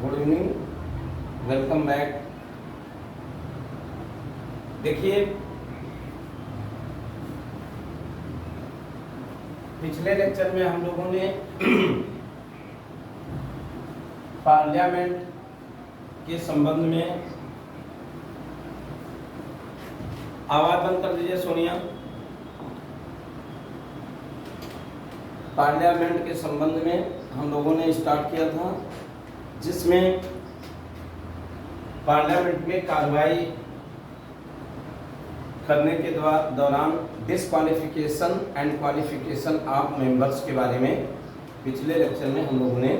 Good evening, welcome back. देखिए, पिछले lecture में हम लोगों ने पार्लियामेंट के संबंध में, आवाज बंद कर दीजिए सोनिया। पार्लियामेंट के संबंध में हम लोगों ने स्टार्ट किया था, जिसमें पार्लियामेंट में कार्रवाई करने के दौरान disqualification and qualification of members के बारे में पिछले लेक्चर में हम लोगों ने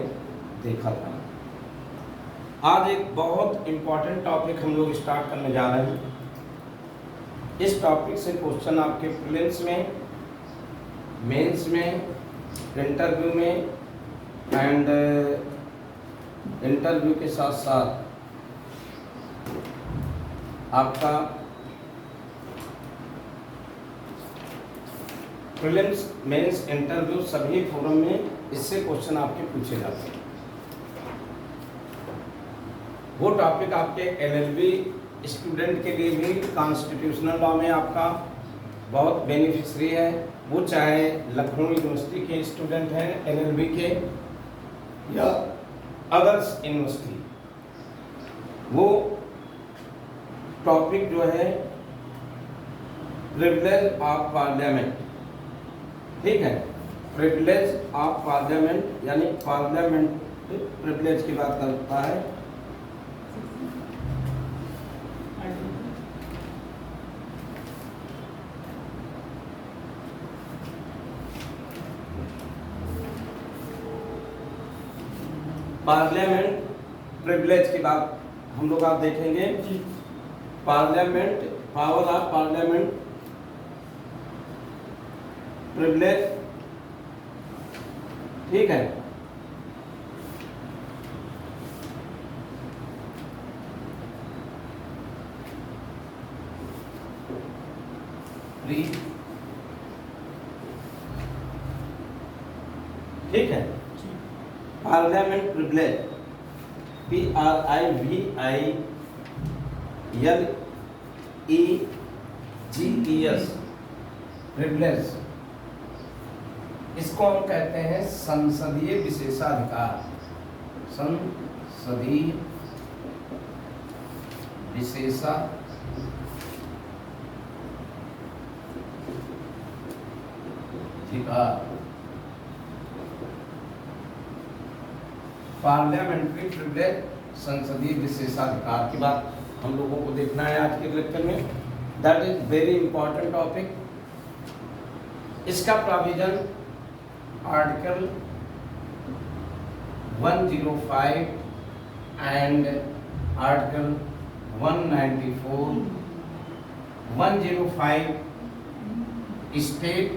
देखा था। आज एक बहुत इम्पॉर्टेंट टॉपिक हम लोग स्टार्ट करने जा रहे हैं। इस टॉपिक से क्वेश्चन आपके प्रीलिम्स में, मेंस में, इंटरव्यू में एंड इंटरव्यू के साथ साथ आपका प्रीलिम्स, मेंस, इंटरव्यू सभी फोरम में इससे क्वेश्चन आपके पूछे जाते हैं। वो टॉपिक आपके एलएलबी स्टूडेंट के लिए भी कॉन्स्टिट्यूशनल लॉ में आपका बहुत बेनिफिशियरी है। वो चाहे लखनऊ यूनिवर्सिटी के स्टूडेंट हैं एलएलबी के या अदर्स यूनिवर्सिटी, वो टॉपिक जो है प्रिविलेज ऑफ पार्लियामेंट, ठीक है, प्रिविलेज ऑफ पार्लियामेंट यानी पार्लियामेंट प्रिविलेज की बात करता है। पार्लियामेंट प्रिविलेज की बात हम लोग आप देखेंगे। Parliament, power of parliament privilege, ठीक है। ठीक है, पार्लियामेंट प्रिविलेज, PRIVILEGES प्रिविलेज, इसको हम कहते हैं संसदीय विशेषाधिकार। संसदीय विशेषाधिकार, पार्लियामेंट्री प्रिविलेज, संसदीय विशेषाधिकार की बात हम लोगों को देखना है आज के लेक्चर में। That is very important topic. इसका provision article 105 and article 194, 105 state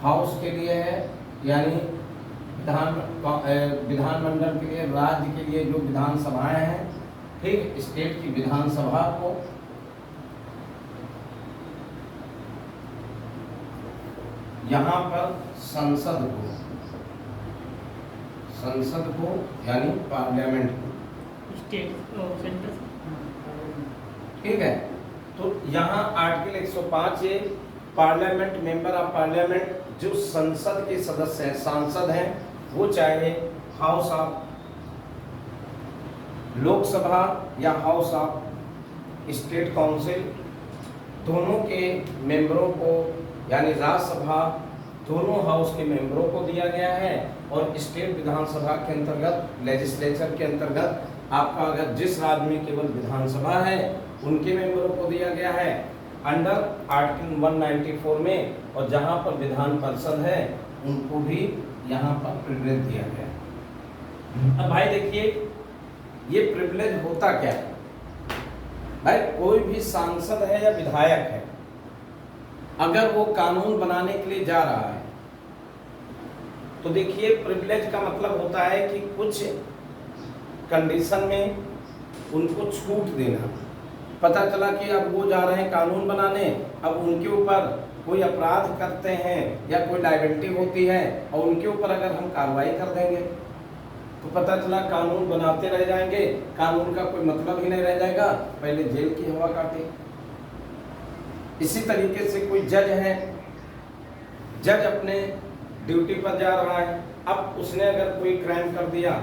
house के लिए है, यानी विधानमंडल के लिए, राज्य के लिए जो विधानसभाएं हैं, ठीक, स्टेट की विधानसभा को यहाँ पर संसद को यानी पार्लियामेंट को, स्टेट सेंटर, ठीक है। तो यहाँ आर्टिकल 105 ये पार्लियामेंट, मेंबर ऑफ पार्लियामेंट जो संसद के सदस्य हैं, सांसद हैं, वो चाहे हाउस ऑफ लोकसभा या हाउस ऑफ स्टेट काउंसिल, दोनों के मेंबरों को यानी राज्यसभा, दोनों हाउस के मेंबरों को दिया गया है। और स्टेट विधानसभा के अंतर्गत, लेजिस्लेचर के अंतर्गत आपका अगर जिस राज्य में केवल विधानसभा है उनके मेंबरों को दिया गया है अंडर आर्टिकल 194 में, और जहां पर विधान परिषद है उनको भी यहां पर प्रिविलेज दिया गया है। अब भाई देखिए, ये प्रिविलेज होता क्या है। भाई कोई भी सांसद है या विधायक है, अगर वो कानून बनाने के लिए जा रहा है तो देखिए, प्रिविलेज का मतलब होता है कि कुछ कंडीशन में उनको छूट देना, पता चला कि अब वो जा रहे हैं कानून बनाने, अब उनके ऊपर कोई अपराध करते हैं या कोई लायबिलिटी होती है और उनके ऊपर अगर हम कार्रवाई कर देंगे तो पता चला कानून बनाते रह जाएंगे, कानून का कोई मतलब ही नहीं रह जाएगा, पहले जेल की हवा काटे। इसी तरीके से कोई जज है, जज अपने ड्यूटी पर जा रहा है, अब उसने अगर कोई क्राइम कर दिया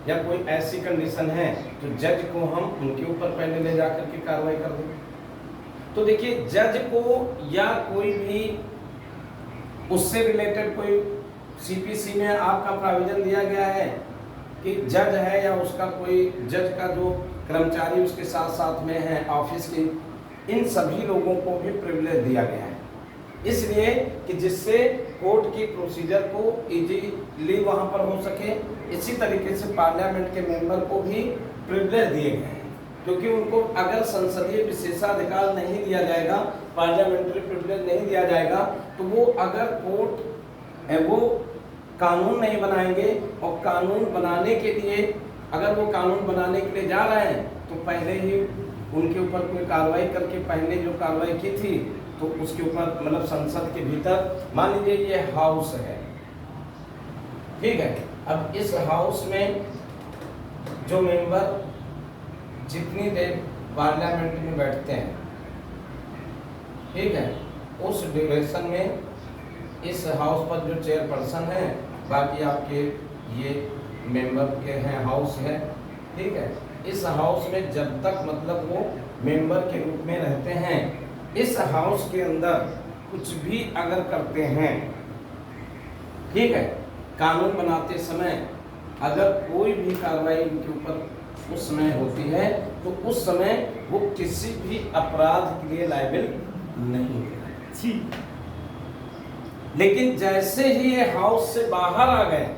या कोई ऐसी कंडीशन है तो जज को हम उनके ऊपर पहले ले जाकर के कार्रवाई कर दें। तो देखिए, जज को या कोई भी उससे रिलेटेड कोई सीपीसी में आपका प्रोविजन दिया गया है कि जज है या उसका कोई जज का जो कर्मचारी उसके साथ साथ में है ऑफिस के, इन सभी लोगों को भी प्रिविलेज दिया गया है, इसलिए कि जिससे कोर्ट की प्रोसीजर को इजीली वहां पर हो सके। इसी तरीके से पार्लियामेंट के मेंबर को भी प्रिविलेज दिए गए हैं, क्योंकि उनको अगर संसदीय विशेषाधिकार नहीं दिया जाएगा, पार्लियामेंट्री प्रिविलेज नहीं दिया जाएगा, तो वो अगर कोर्ट वो कानून नहीं बनाएंगे और कानून बनाने के लिए अगर वो कानून बनाने के लिए जा रहे हैं तो पहले ही उनके ऊपर कोई कार्रवाई करके पहले जो कार्रवाई की थी तो उसके ऊपर मतलब संसद के भीतर मान लीजिए ये हाउस है, ठीक है। अब इस हाउस में जो मेंबर जितनी देर पार्लियामेंट में बैठते हैं, ठीक है, उस ड्यूरेशन में इस हाउस पर जो चेयरपर्सन है, बाकी आपके ये मेंबर के हैं, हाउस है, ठीक है। इस हाउस में जब तक मतलब वो मेंबर के रूप में रहते हैं, इस हाउस के अंदर कुछ भी अगर करते हैं, ठीक है, कानून बनाते समय अगर कोई भी कार्रवाई उनके ऊपर उस समय होती है तो उस समय वो किसी भी अपराध के लिए लायबिल नहीं है। लेकिन जैसे ही ये हाउस से बाहर आ गए,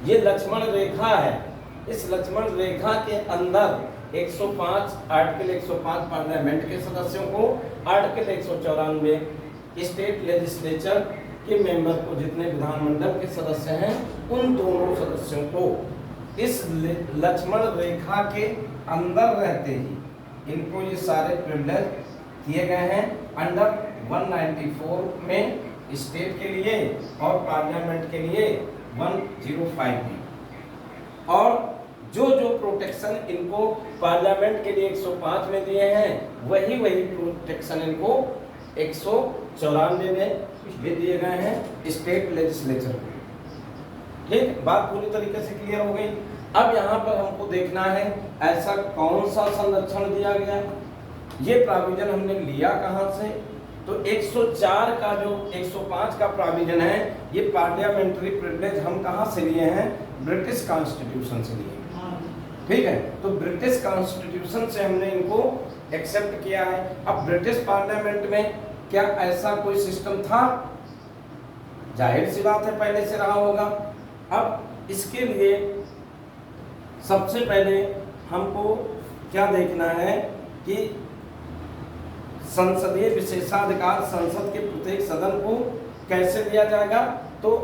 ये लक्ष्मण रेखा है, इस लक्ष्मण रेखा के अंदर 105 आर्टिकल 105 पार्लियामेंट के सदस्यों को, आर्टिकल 194 स्टेट लेजिस्लेचर के मेंबर को, जितने विधानमंडल के सदस्य हैं उन दोनों सदस्यों को इस लक्ष्मण रेखा के अंदर रहते ही इनको ये सारे प्रिविलेज दिए गए हैं अंडर 194 में स्टेट के लिए और पार्लियामेंट के लिए 105 में। और जो जो प्रोटेक्शन इनको पार्लियामेंट के लिए 105 में दिए हैं वही प्रोटेक्शन इनको 194 में भी दिए गए हैं स्टेट लेजिस्लेचर को। ठीक, बात पूरी तरीके से क्लियर हो गई। अब यहाँ पर हमको देखना है ऐसा कौन सा संरक्षण दिया गया, ये प्रोविजन हमने लिया कहाँ से। तो 104 का जो 105 का प्रोविजन है, ये पार्लियामेंट्री प्रिविलेज हम कहाँ से लिए हैं, ब्रिटिश कॉन्स्टिट्यूशन से लिए। ठीक है, तो ब्रिटिश कॉन्स्टिट्यूशन से हमने इनको एक्सेप्ट किया है। अब ब्रिटिश पार्लियामेंट में क्या ऐसा कोई सिस्टम था, जाहिर सी बात है पहले से रहा होगा। अब इसके लिए सबसे पहले हमको क्या देखना है कि संसदीय विशेषाधिकार संसद के प्रत्येक सदन को कैसे दिया जाएगा। तो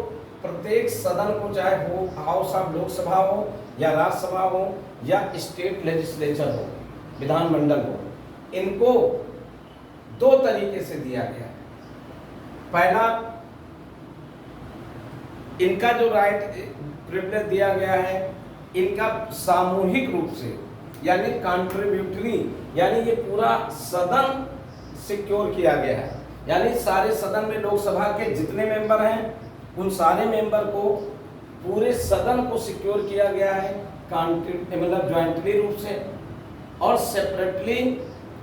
प्रत्येक सदन को, चाहे वो हाउस ऑफ लोकसभा हो या राज्यसभा हो या स्टेट लेजिस्लेचर हो, विधानमंडल हो, इनको दो तरीके से दिया गया है। पहला, इनका जो राइट प्रिविलेज दिया गया है, इनका सामूहिक रूप से यानी कंट्रीब्यूटरी, यानी ये पूरा सदन सिक्योर किया गया है। यानी सारे सदन में लोकसभा के जितने मेंबर हैं उन सारे मेंबर को, पूरे सदन को सिक्योर किया गया है मतलब ज्वाइंटली रूप से, और सेपरेटली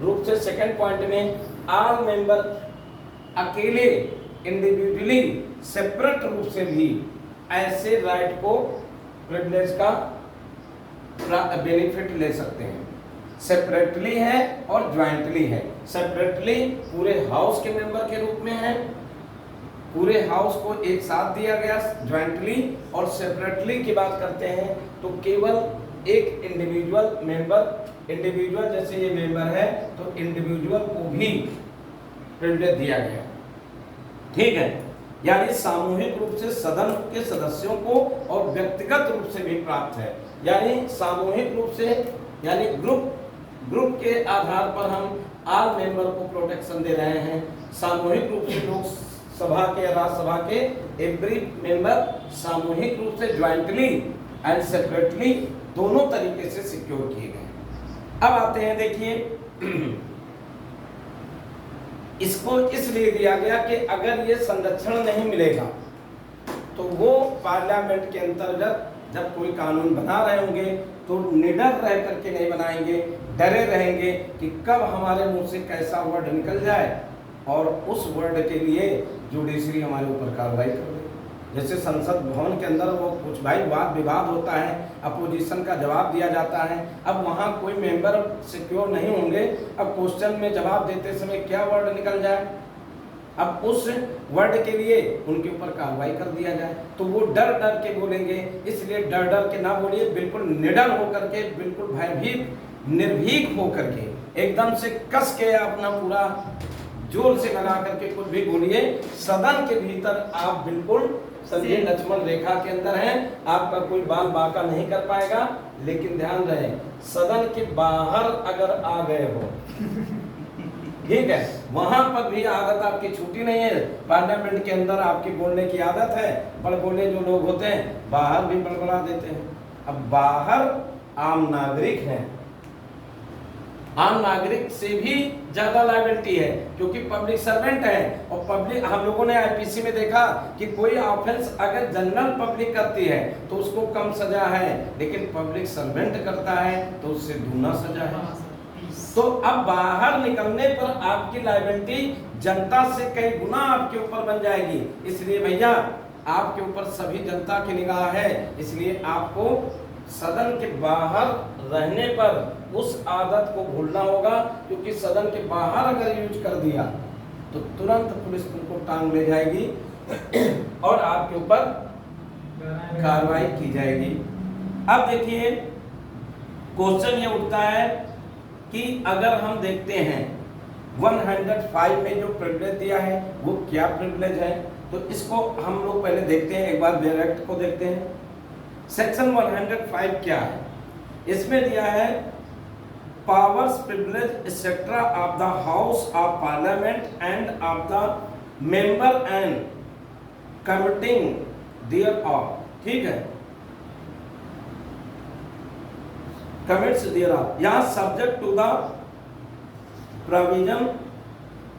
रूप से सेकंड पॉइंट में ऑल मेंबर अकेले इंडिविजुअली सेपरेट रूप से भी ऐसे राइट को प्रिविलेज का बेनिफिट ले सकते हैं। सेपरेटली है और ज्वाइंटली है। सेपरेटली पूरे हाउस के मेंबर के रूप में है, पूरे हाउस को एक साथ दिया गया ज्वाइंटली, और सेपरेटली की बात करते हैं तो केवल एक इंडिविजुअल मेंबर, इंडिविजुअल जैसे ये मेंबर है तो इंडिविजुअल को भी प्रिविलेज दिया गया। ठीक है, यानी सामूहिक रूप से सदन के सदस्यों को और व्यक्तिगत रूप से भी प्राप्त है। यानी सामूहिक रूप से यानी ग्रुप ग्रुप के आधार पर हम आल मेंबर को प्रोटेक्शन दे रहे हैं। सामूहिक रूप से लोक सभा के, राज्यसभा के एवरी मेंबर सामूहिक रूप से ज्वाइंटली एंड सेपरेटली दोनों तरीके से सिक्योर किए गए। अब आते हैं, देखिए इसको इसलिए दिया गया कि अगर ये संरक्षण नहीं मिलेगा तो वो पार्लियामेंट के अंतर्गत जब कोई कानून बना रहे होंगे तो निडर रह करके नहीं बनाएंगे, डरे रहेंगे कि कब हमारे मुंह से कैसा वर्ड निकल जाए और उस वर्ड के लिए जुडिशरी हमारे ऊपर कार्रवाई कर दे। जैसे संसद भवन के अंदर वो कुछ भाई वाद विवाद होता है, अपोजिशन का जवाब दिया जाता है। अब वहाँ कोई मेंबर सिक्योर नहीं होंगे, अब क्वेश्चन में जवाब देते समय क्या वर्ड निकल जाए, अब उस वर्ड के लिए उनके ऊपर कार्रवाई कर दिया जाए, तो वो डर डर के बोलेंगे। इसलिए डर डर के ना बोलिए, बिल्कुल निडर होकर के, बिल्कुल भयभीत निर्भीक होकर के, एकदम से कस के अपना पूरा जोर से लगा करके कुछ भी बोलिए। सदन के भीतर आप बिल्कुल संजय लक्ष्मण रेखा के अंदर हैं, आपका कोई बाल बाका नहीं कर पाएगा। लेकिन ध्यान रहे, सदन के बाहर अगर आ गए हो, ठीक है, वहां पर भी आदत आपकी छूटी नहीं है। पार्लियामेंट के अंदर आपकी बोलने की आदत है, बड़बोले जो लोग होते हैं बाहर भी बड़बड़ा देते हैं। अब बाहर आम नागरिक हैं, आम नागरिक से भी ज्यादा लायबिलिटी है क्योंकि पब्लिक सर्वेंट है। और पब्लिक, हम लोगों ने आईपीसी में देखा कि कोई ऑफेंस अगर जनरल पब्लिक करती है तो उसको कम सजा है, लेकिन पब्लिक सर्वेंट करता है तो उससे दूना सजा है। तो अब बाहर निकलने पर आपकी लायबिलिटी जनता से कई गुना आपके ऊपर बन जाएगी। इसलिए भैया आपके ऊपर सभी जनता की निगाह है, इसलिए आपको सदन के बाहर रहने पर उस आदत को भूलना होगा, क्योंकि सदन के बाहर अगर यूज कर दिया तो तुरंत पुलिस तुमको टांग ले जाएगी और आपके ऊपर कार्रवाई की जाएगी। अब देखिए क्वेश्चन ये उठता है कि अगर हम देखते हैं 105 में जो प्रिविलेज दिया है वो क्या प्रिविलेज है, तो इसको हम लोग पहले देखते हैं, एक बार डायरेक्ट को देखते हैं। सेक्शन 105 क्या है? इसमें दिया है powers, privilege etcetera of the house of parliament and of the member and committees thereof, ठीक है, कमिट्स देयर ऑफ, यहाँ subject to the provision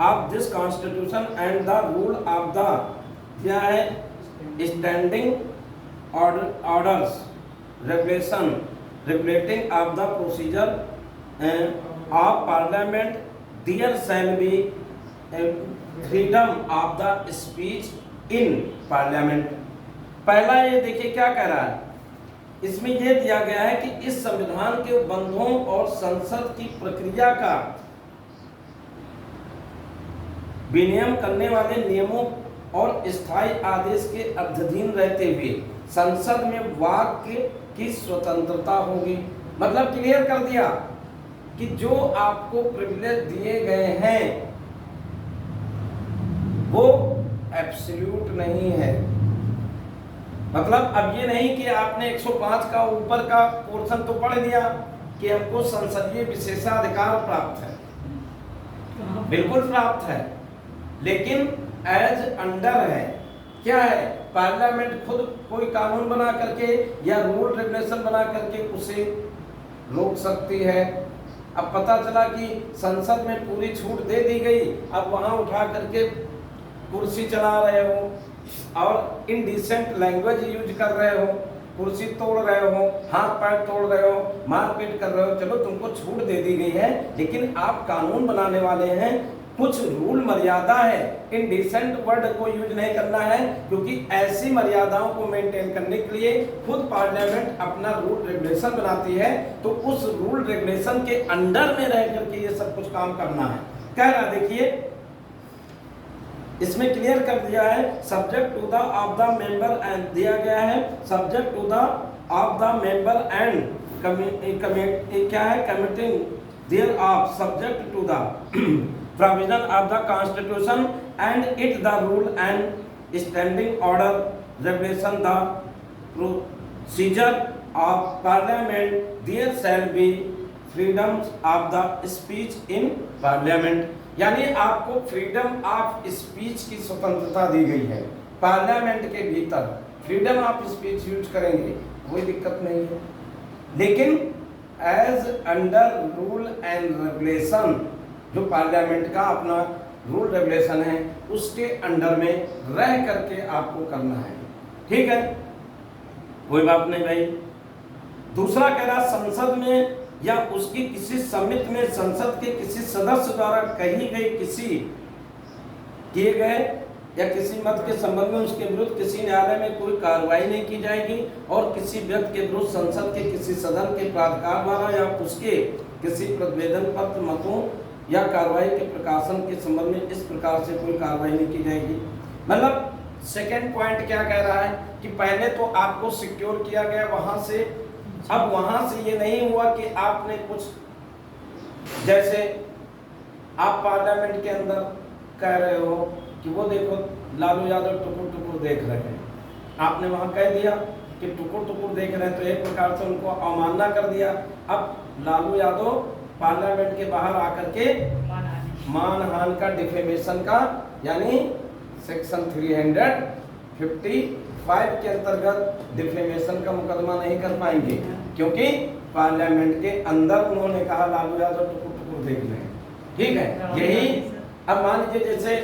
of this constitution and the rule of the, क्या है, standing orders, regulation, regulating of the procedure of parliament, there shall be freedom of the speech in parliament। पहला ये देखिए क्या कह रहा है, इसमें ये दिया गया है कि इस संविधान के बंधों और संसद की प्रक्रिया का विनियम करने वाले नियमों और स्थायी आदेश के अधीन रहते हुए संसद में वाक्य की स्वतंत्रता होगी। मतलब क्लियर कर दिया कि जो आपको प्रिविलेज दिए गए हैं वो एब्सोल्यूट नहीं है। मतलब अब ये नहीं कि आपने 105 का ऊपर का पोर्शन तो पढ़ लिया कि हमको संसदीय विशेषाधिकार प्राप्त है, बिल्कुल प्राप्त है, लेकिन एज अंडर है, क्या है, पार्लियामेंट खुद कोई कानून बना करके या रूल रेगुलेशन बना करके उसे रोक सकती है। अब पता चला कि संसद में पूरी छूट दे दी गई, अब वहां उठा करके कुर्सी चला रहे हो और इनडिसेंट लैंग्वेज यूज कर रहे हो, कुर्सी तोड़ रहे हो, हाथ पैर तोड़ रहे हो, मारपीट कर रहे हो, चलो तुमको छूट दे दी गई है, लेकिन आप कानून बनाने वाले हैं, कुछ रूल मर्यादा है, इनडिसेंट वर्ड को यूज नहीं करना है, क्योंकि ऐसी मर्यादाओं को मेंटेन करने के लिए खुद पार्लियामेंट अपना रूल रेगुलेशन बनाती है, तो उस रूल रेगुलेशन के अंडर में रह करके ये सब कुछ काम करना है। कह रहा देखिए इसमें क्लियर कर दिया है, subject to the of the member and दिया गया है, subject to the of the member and क्या है, committees thereof, subject to the provision of the constitution and it the rule and standing order regulation the procedure of parliament, there shall be freedom of the speech in parliament, यानी आपको freedom of speech की स्वतंत्रता दी गई है। Parliament के भीतर freedom of speech use करेंगे, कोई दिक्कत नहीं है। लेकिन as under rule and regulation, जो पार्लियामेंट का अपना रूल रेगुलेशन है उसके अंडर में रह करके आपको करना है, ठीक है, कोई बात नहीं भाई। दूसरा कह रहा संसद में या उसकी किसी समिति में संसद के किसी सदस्य द्वारा कही गई किसी किए गए या किसी मत के संबंध में उसके विरुद्ध किसी न्यायालय में कोई कार्रवाई नहीं की जाएगी, और किसी व्यक्ति के विरुद्ध संसद के किसी सदन के प्राधिकार द्वारा या उसके किसी प्रतिवेदन पत्र मतों या कार्रवाई के प्रकाशन के संबंध में इस प्रकार से कोई कार्रवाई नहीं की जाएगी। मतलब सेकेंड पॉइंट क्या कह रहा है कि पहले तो आपको सिक्योर किया गया वहां से, अब वहां से ये नहीं हुआ कि आपने कुछ, जैसे आप पार्लियामेंट के अंदर कह रहे हो कि वो देखो लालू यादव टुकुर टुकुर देख रहे हैं, आपने वहां कह दिया कि टुकुर टुकुर देख रहे हैं, तो एक प्रकार से उनको अवमानना कर दिया। अब लालू यादव पार्लियामेंट के बाहर आकर के मानहानि का, डिफेमेशन का, यानी सेक्शन 355 के अंतर्गत डिफेमेशन का मुकदमा नहीं कर पाएंगे, क्योंकि पार्लियामेंट के अंदर उन्होंने कहा लालू यादव टुकुर टुकुर देख रहे हैं, ठीक है। यही अब मान लीजिए जैसे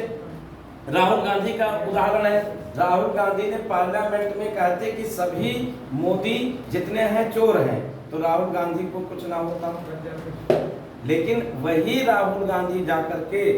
राहुल गांधी का उदाहरण है, राहुल गांधी ने पार्लियामेंट में कहते कि सभी मोदी जितने हैं चोर हैं, तो राहुल गांधी को कुछ ना होता, लेकिन वही राहुल गांधी जाकर के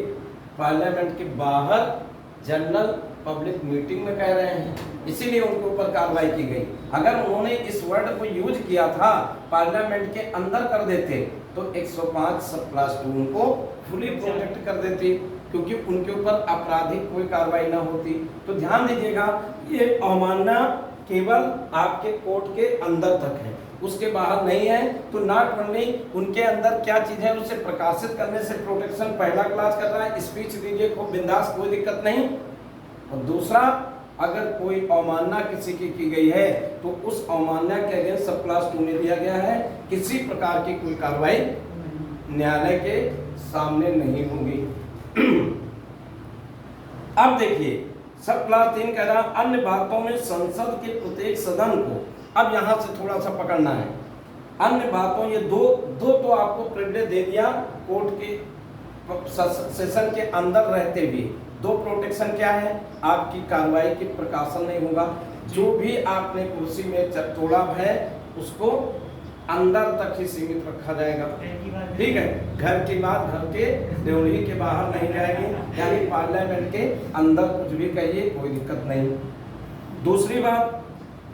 पार्लियामेंट के बाहर जनरल पब्लिक मीटिंग में कह रहे हैं, इसीलिए उनके ऊपर कार्रवाई की गई। अगर उन्होंने इस वर्ड को यूज किया था पार्लियामेंट के अंदर कर देते तो 105(2) उनको फुली प्रोटेक्ट कर देती, क्योंकि उनके ऊपर आपराधिक कोई कार्रवाई ना होती। तो ध्यान दीजिएगा, ये अवमानना केवल आपके कोर्ट के अंदर तक है, उसके बाहर नहीं है। तो नॉट ओनली उनके अंदर क्या चीज है उसे प्रकाशित करने से प्रोटेक्शन पहला क्लास कर रहा है, स्पीच दीजिए खूब बिंदास, कोई दिक्कत नहीं। और दूसरा, अगर कोई अवमानना किसी की गई है तो उस अवमानना के अगेंस्ट सब क्लास 2 में दिया गया है, किसी प्रकार की कोई कार्रवाई न्यायालय के सामने नहीं होगी। अब देखिए सब क्लास 3 कह रहा अन्य बातों में संसद के प्रत्येक सदन को, अब यहां से थोड़ा सा पकड़ना है, अन्य बातों, ये दो तो आपको प्रिविलेज दे दिया कोर्ट के सेशन के अंदर रहते हुए। दो प्रोटेक्शन क्या है, आपकी कार्रवाई की प्रकाशन नहीं होगा, जो भी आपने कुर्सी में तोड़ा है उसको अंदर तक ही सीमित रखा जाएगा, ठीक है। घर की बात घर के देवली के बाहर नहीं जाएगी, यानी पार्लियामेंट के अंदर कुछ भी कहिए कोई दिक्कत नहीं। दूसरी बात,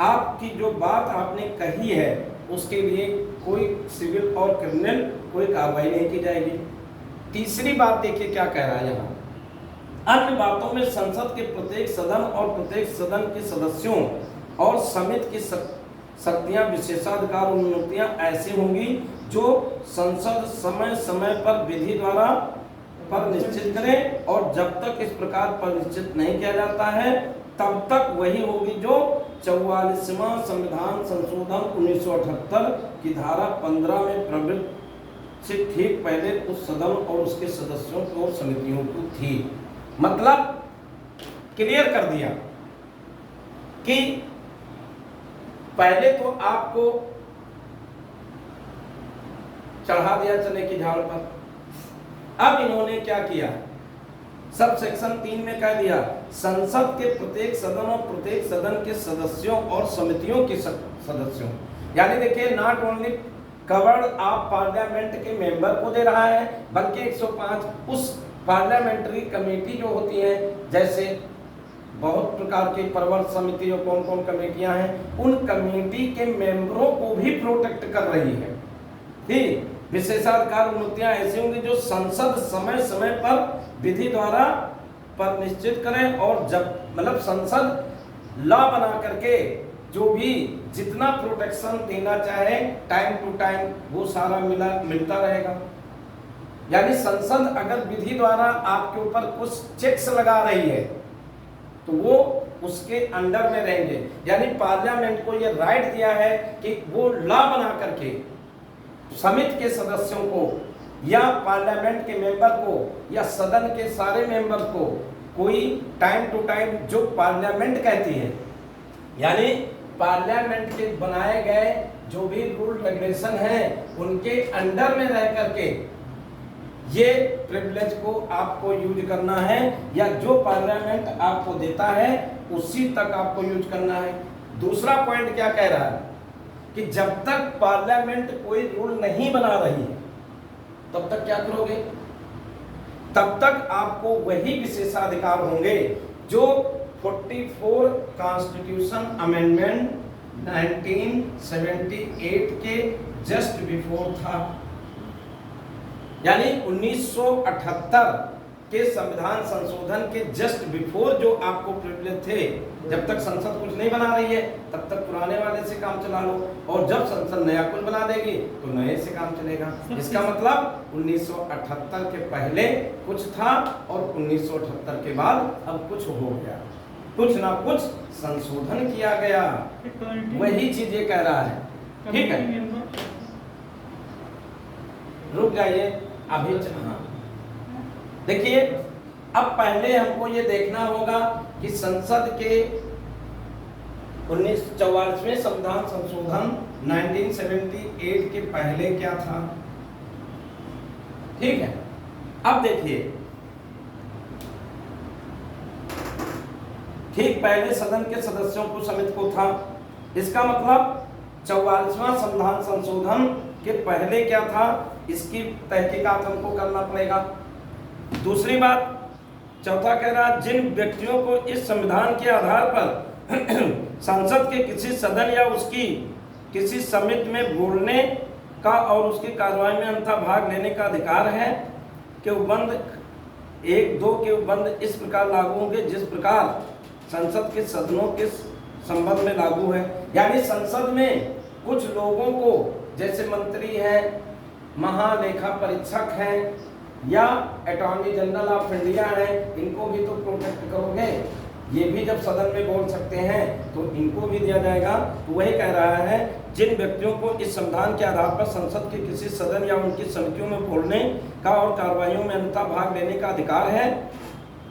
आपकी जो बात आपने कही है उसके लिए कोई सिविल और क्रिमिनल कोई कार्रवाई नहीं की जाएगी। तीसरी बात देखिए क्या कह रहा है यहाँ, अन्य बातों में संसद के प्रत्येक सदन और प्रत्येक सदन के सदस्यों और समिति की शक्तियां, विशेषाधिकार और नियुक्तियां ऐसी होंगी जो संसद समय समय पर विधि द्वारा पर निश्चित करे, और जब तक इस प्रकार पर निश्चित नहीं किया जाता है तब तक वही होगी जो 44वां संविधान संशोधन 1978 की धारा 15 में प्रवृत्त से ठीक पहले उस सदन और उसके सदस्यों को और समितियों को थी। मतलब क्लियर कर दिया कि पहले तो आपको चढ़ा दिया चने की झाड़ पर, अब इन्होंने क्या किया, सब सेक्शन 3 में कह दिया संसद के प्रत्येक सदन और प्रत्येक सदन के सदस्यों और समितियों के सदस्यों, यानी देखिए नॉट ओनली कवर्ड आप पार्लियामेंट के मेंबर को दे रहा है, बल्कि 105 उस पार्लियामेंट्री कमेटी जो होती है, जैसे बहुत प्रकार की प्रवर समिति और कौन कौन कमेटियां हैं, उन कमेटी के मेंबरों को भी प्रोटेक्ट कर रही है। ठीक, विशेषाधिकार नियुक्तियां ऐसी होंगी जो संसद समय समय पर विधि द्वारा पर निश्चित करें, और जब मतलब संसद लॉ बना करके जो भी जितना प्रोटेक्शन देना चाहे टाइम टू टाइम वो सारा मिलता रहेगा। यानी संसद अगर विधि द्वारा आपके ऊपर कुछ चेक्स लगा रही है तो वो उसके अंडर में रहेंगे। यानी पार्लियामेंट को ये राइट दिया है कि वो लॉ बना करके समिति के सदस्यों को या पार्लियामेंट के मेंबर को या सदन के सारे मेंबर को कोई टाइम टू टाइम जो पार्लियामेंट कहती है, यानी पार्लियामेंट के बनाए गए जो भी रूल रेगुलेशन हैं उनके अंडर में रह करके ये प्रिविलेज को आपको यूज करना है, या जो पार्लियामेंट आपको देता है उसी तक आपको यूज करना है। दूसरा पॉइंट क्या कह रहा है कि जब तक पार्लियामेंट कोई रूल नहीं बना रही है तब तक क्या करोगे, तब तक आपको वही विशेषाधिकार होंगे जो 44 कॉन्स्टिट्यूशन अमेंडमेंट 1978 के जस्ट बिफोर था। यानी 1978 के संविधान संशोधन के जस्ट बिफोर जो आपको प्रिविलेज थे, जब तक संसद कुछ नहीं बना रही है तब तक पुराने वाले से काम चला लो, और जब संसद नया कुछ बना देगी तो नए से काम चलेगा। इसका मतलब 1978 के पहले कुछ था और 1978 के बाद अब कुछ हो गया, कुछ ना कुछ संशोधन किया गया, वही चीज ये कह रहा है। ठीक है, रुक जाइए अभी। हाँ देखिए, अब पहले हमको ये देखना होगा कि संसद के 1944वें संविधान संशोधन 1978 के पहले क्या था। ठीक है, अब देखिए, ठीक पहले सदन के सदस्यों को समिति को था। इसका मतलब 44वां संविधान संशोधन के पहले क्या था, इसकी तहकीकात हमको करना पड़ेगा। दूसरी बात, चौथा कह रहा, जिन व्यक्तियों को इस संविधान के आधार पर संसद के किसी सदन या उसकी किसी समिति में बोलने का और उसकी कार्रवाई में अंततः भाग लेने का अधिकार है कि उपबंध 1-2 के उपबंध इस प्रकार लागू होंगे जिस प्रकार संसद के सदनों के संबंध में लागू है। यानी संसद में कुछ लोगों को, जैसे मंत्री हैं, महालेखा परीक्षक हैं या अटॉर्नी जनरल ऑफ इंडिया हैं, इनको भी तो प्रोटेक्ट करोगे। ये भी जब सदन में बोल सकते हैं तो इनको भी दिया जाएगा। तो वही कह रहा है, जिन व्यक्तियों को इस संविधान के आधार पर संसद के किसी सदन या उनकी समितियों में बोलने का और कार्रवाइयों में अंततः भाग लेने का अधिकार है,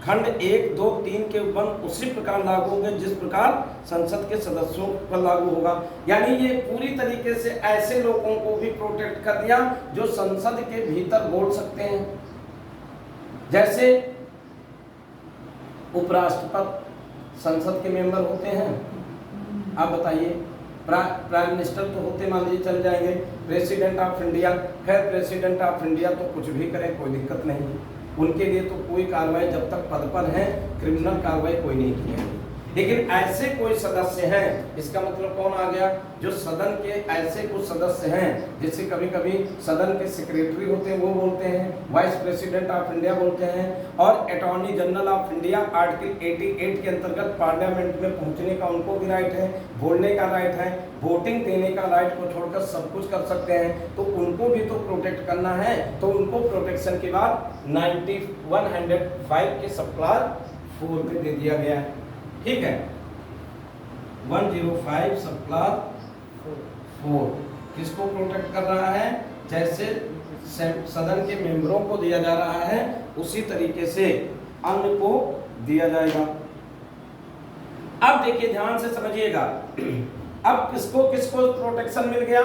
खंड 1, 2, 3 के उपबंध उसी प्रकार लागू होंगे जिस प्रकार संसद के सदस्यों पर लागू होगा। यानी ये पूरी तरीके से ऐसे लोगों को भी प्रोटेक्ट कर दिया जो संसद के भीतर बोल सकते हैं। जैसे उपराष्ट्रपति संसद के मेंबर होते हैं, आप बताइए, प्राइम मिनिस्टर तो होते, मान लीजिए चल जाएंगे, प्रेसिडेंट ऑफ इंडिया, खैर प्रेसिडेंट ऑफ इंडिया तो कुछ भी करें कोई दिक्कत नहीं, उनके लिए तो कोई कार्रवाई जब तक पद पर है, क्रिमिनल कार्रवाई कोई नहीं की है। लेकिन ऐसे कोई सदस्य हैं, इसका मतलब कौन आ गया, जो सदन के ऐसे कुछ सदस्य हैं, जैसे कभी कभी सदन के सेक्रेटरी होते हैं वो बोलते हैं, वाइस प्रेसिडेंट ऑफ इंडिया बोलते हैं, और attorney general of India article 88 के अंतर्गत पार्लियामेंट में पहुंचने का उनको भी राइट है, बोलने का राइट है, वोटिंग देने का राइट को छोड़कर सब कुछ कर सकते हैं। तो उनको भी तो प्रोटेक्ट करना है, तो उनको प्रोटेक्शन के बाद 105 के सप्लार 4 पे दे दिया गया है। ठीक है, 105 सप्लार 4 किसको प्रोटेक्ट कर रहा है, जैसे सदन के मेंबरों को दिया जा रहा है उसी तरीके से अन्य को दिया जाएगा। अब देखिए, ध्यान से समझिएगा, अब किसको किसको प्रोटेक्शन मिल गया,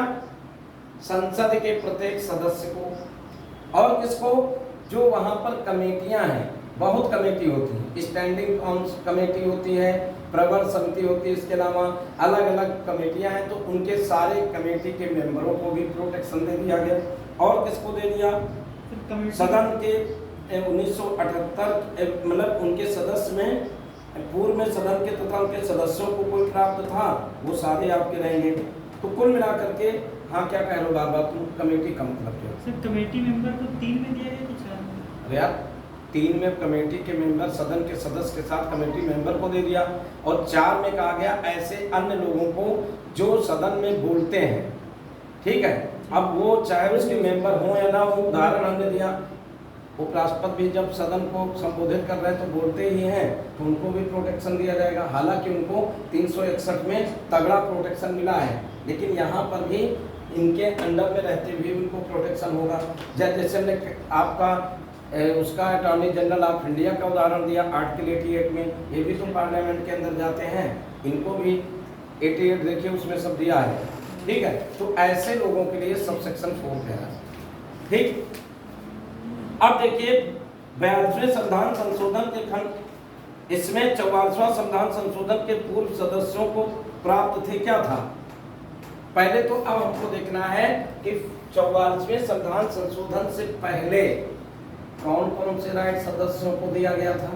संसद के प्रत्येक सदस्य को, और किसको, जो वहां पर कमेटियां हैं, बहुत कमेटी होती है, स्टैंडिंग कमेटी होती है, प्रवर समिति होती है, इसके अलावा अलग अलग कमेटियां हैं, तो उनके सारे कमेटी के मेंबरों को भी प्रोटेक्शन दे दिया गया। और किसको दे दिया, सदन के 1978 मतलब उनके सदस्य में पूर्व में सदन के तथा उनके सदस्यों को कोई प्राप्त था वो सारे आपके रहेंगे। तो कुल मिलाकर के, हाँ क्या कह रहे हो बाबा तुम, कमेटी का मतलब क्या सर, कमेटी मेंबर को 3 में दिया गया कि 4 में? अरे यार, 3 में कमेटी के मेंबर, सदन के सदस्य के साथ कमेटी मेंबर को दे दिया, और 4 में कहा गया ऐसे अन्य लोगों को जो सदन में बोलते हैं। ठीक है, अब वो चाहे उसके मेंबर हो या ना हो, उदाहरण हमने दिया, उपराष्ट्रपति भी जब सदन को संबोधित कर रहे हैं तो बोलते ही हैं, तो उनको भी प्रोटेक्शन दिया जाएगा। हालांकि उनको 361 में तगड़ा प्रोटेक्शन मिला है, लेकिन यहाँ पर भी इनके अंडर में रहते हुए उनको प्रोटेक्शन होगा। जैसे हमने आपका उसका अटॉर्नी जनरल ऑफ इंडिया का उदाहरण दिया आर्टिकल 88 में, ये भी तो पार्लियामेंट के अंदर जाते हैं, इनको भी 88 देखिए उसमें सब दिया है। ठीक है, तो ऐसे लोगों के लिए सब सेक्शन 4 है। ठीक, अब देखिए 42वें संविधान संशोधन के खंड, इसमें 44वां संविधान संशोधन के पूर्व सदस्यों को प्राप्त थे क्या था। पहले तो अब हमको देखना है कि 44वें संविधान संशोधन से पहले कौन कौन से राइट सदस्यों को दिया गया था।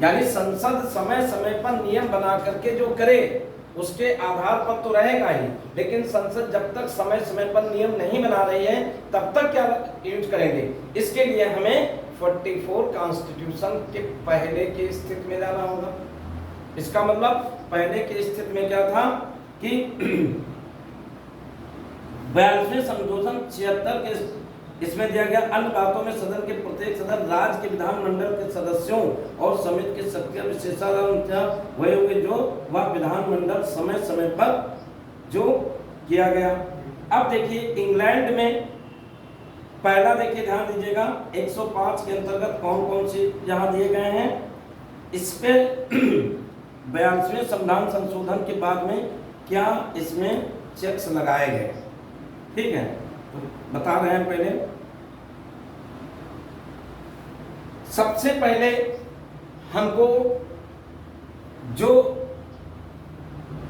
यानी संसद समय समय पर नियम बना करके जो करे उसके आधार पर तो रहेगा ही, लेकिन संसद जब तक समय समय पर नियम नहीं बना रही है तब तक क्या यूज करेंगे। इसके लिए हमें 44 कॉन्स्टिट्यूशन के पहले की स्थिति में जाना होगा। इसका मतलब पहले की स्थिति में क्या था कि 42वें संशोधन 76 के इसमें दिया गया अन्य बातों में सदन के प्रत्येक सदस्य राज्य के विधानमंडल के सदस्यों और समिति के शक्तियां विशेषाधिकार वह होंगे जो वह विधानमंडल समय समय पर जो किया गया। अब देखिए इंग्लैंड में पहला देखिए ध्यान दीजिएगा 105 के अंतर्गत कौन कौन से यहाँ दिए गए हैं। इस पे 42वें संविधान संशोधन के बाद में क्या इसमें चेक्स लगाए गए। ठीक है, तो बता रहे हैं पहले। सबसे पहले हमको जो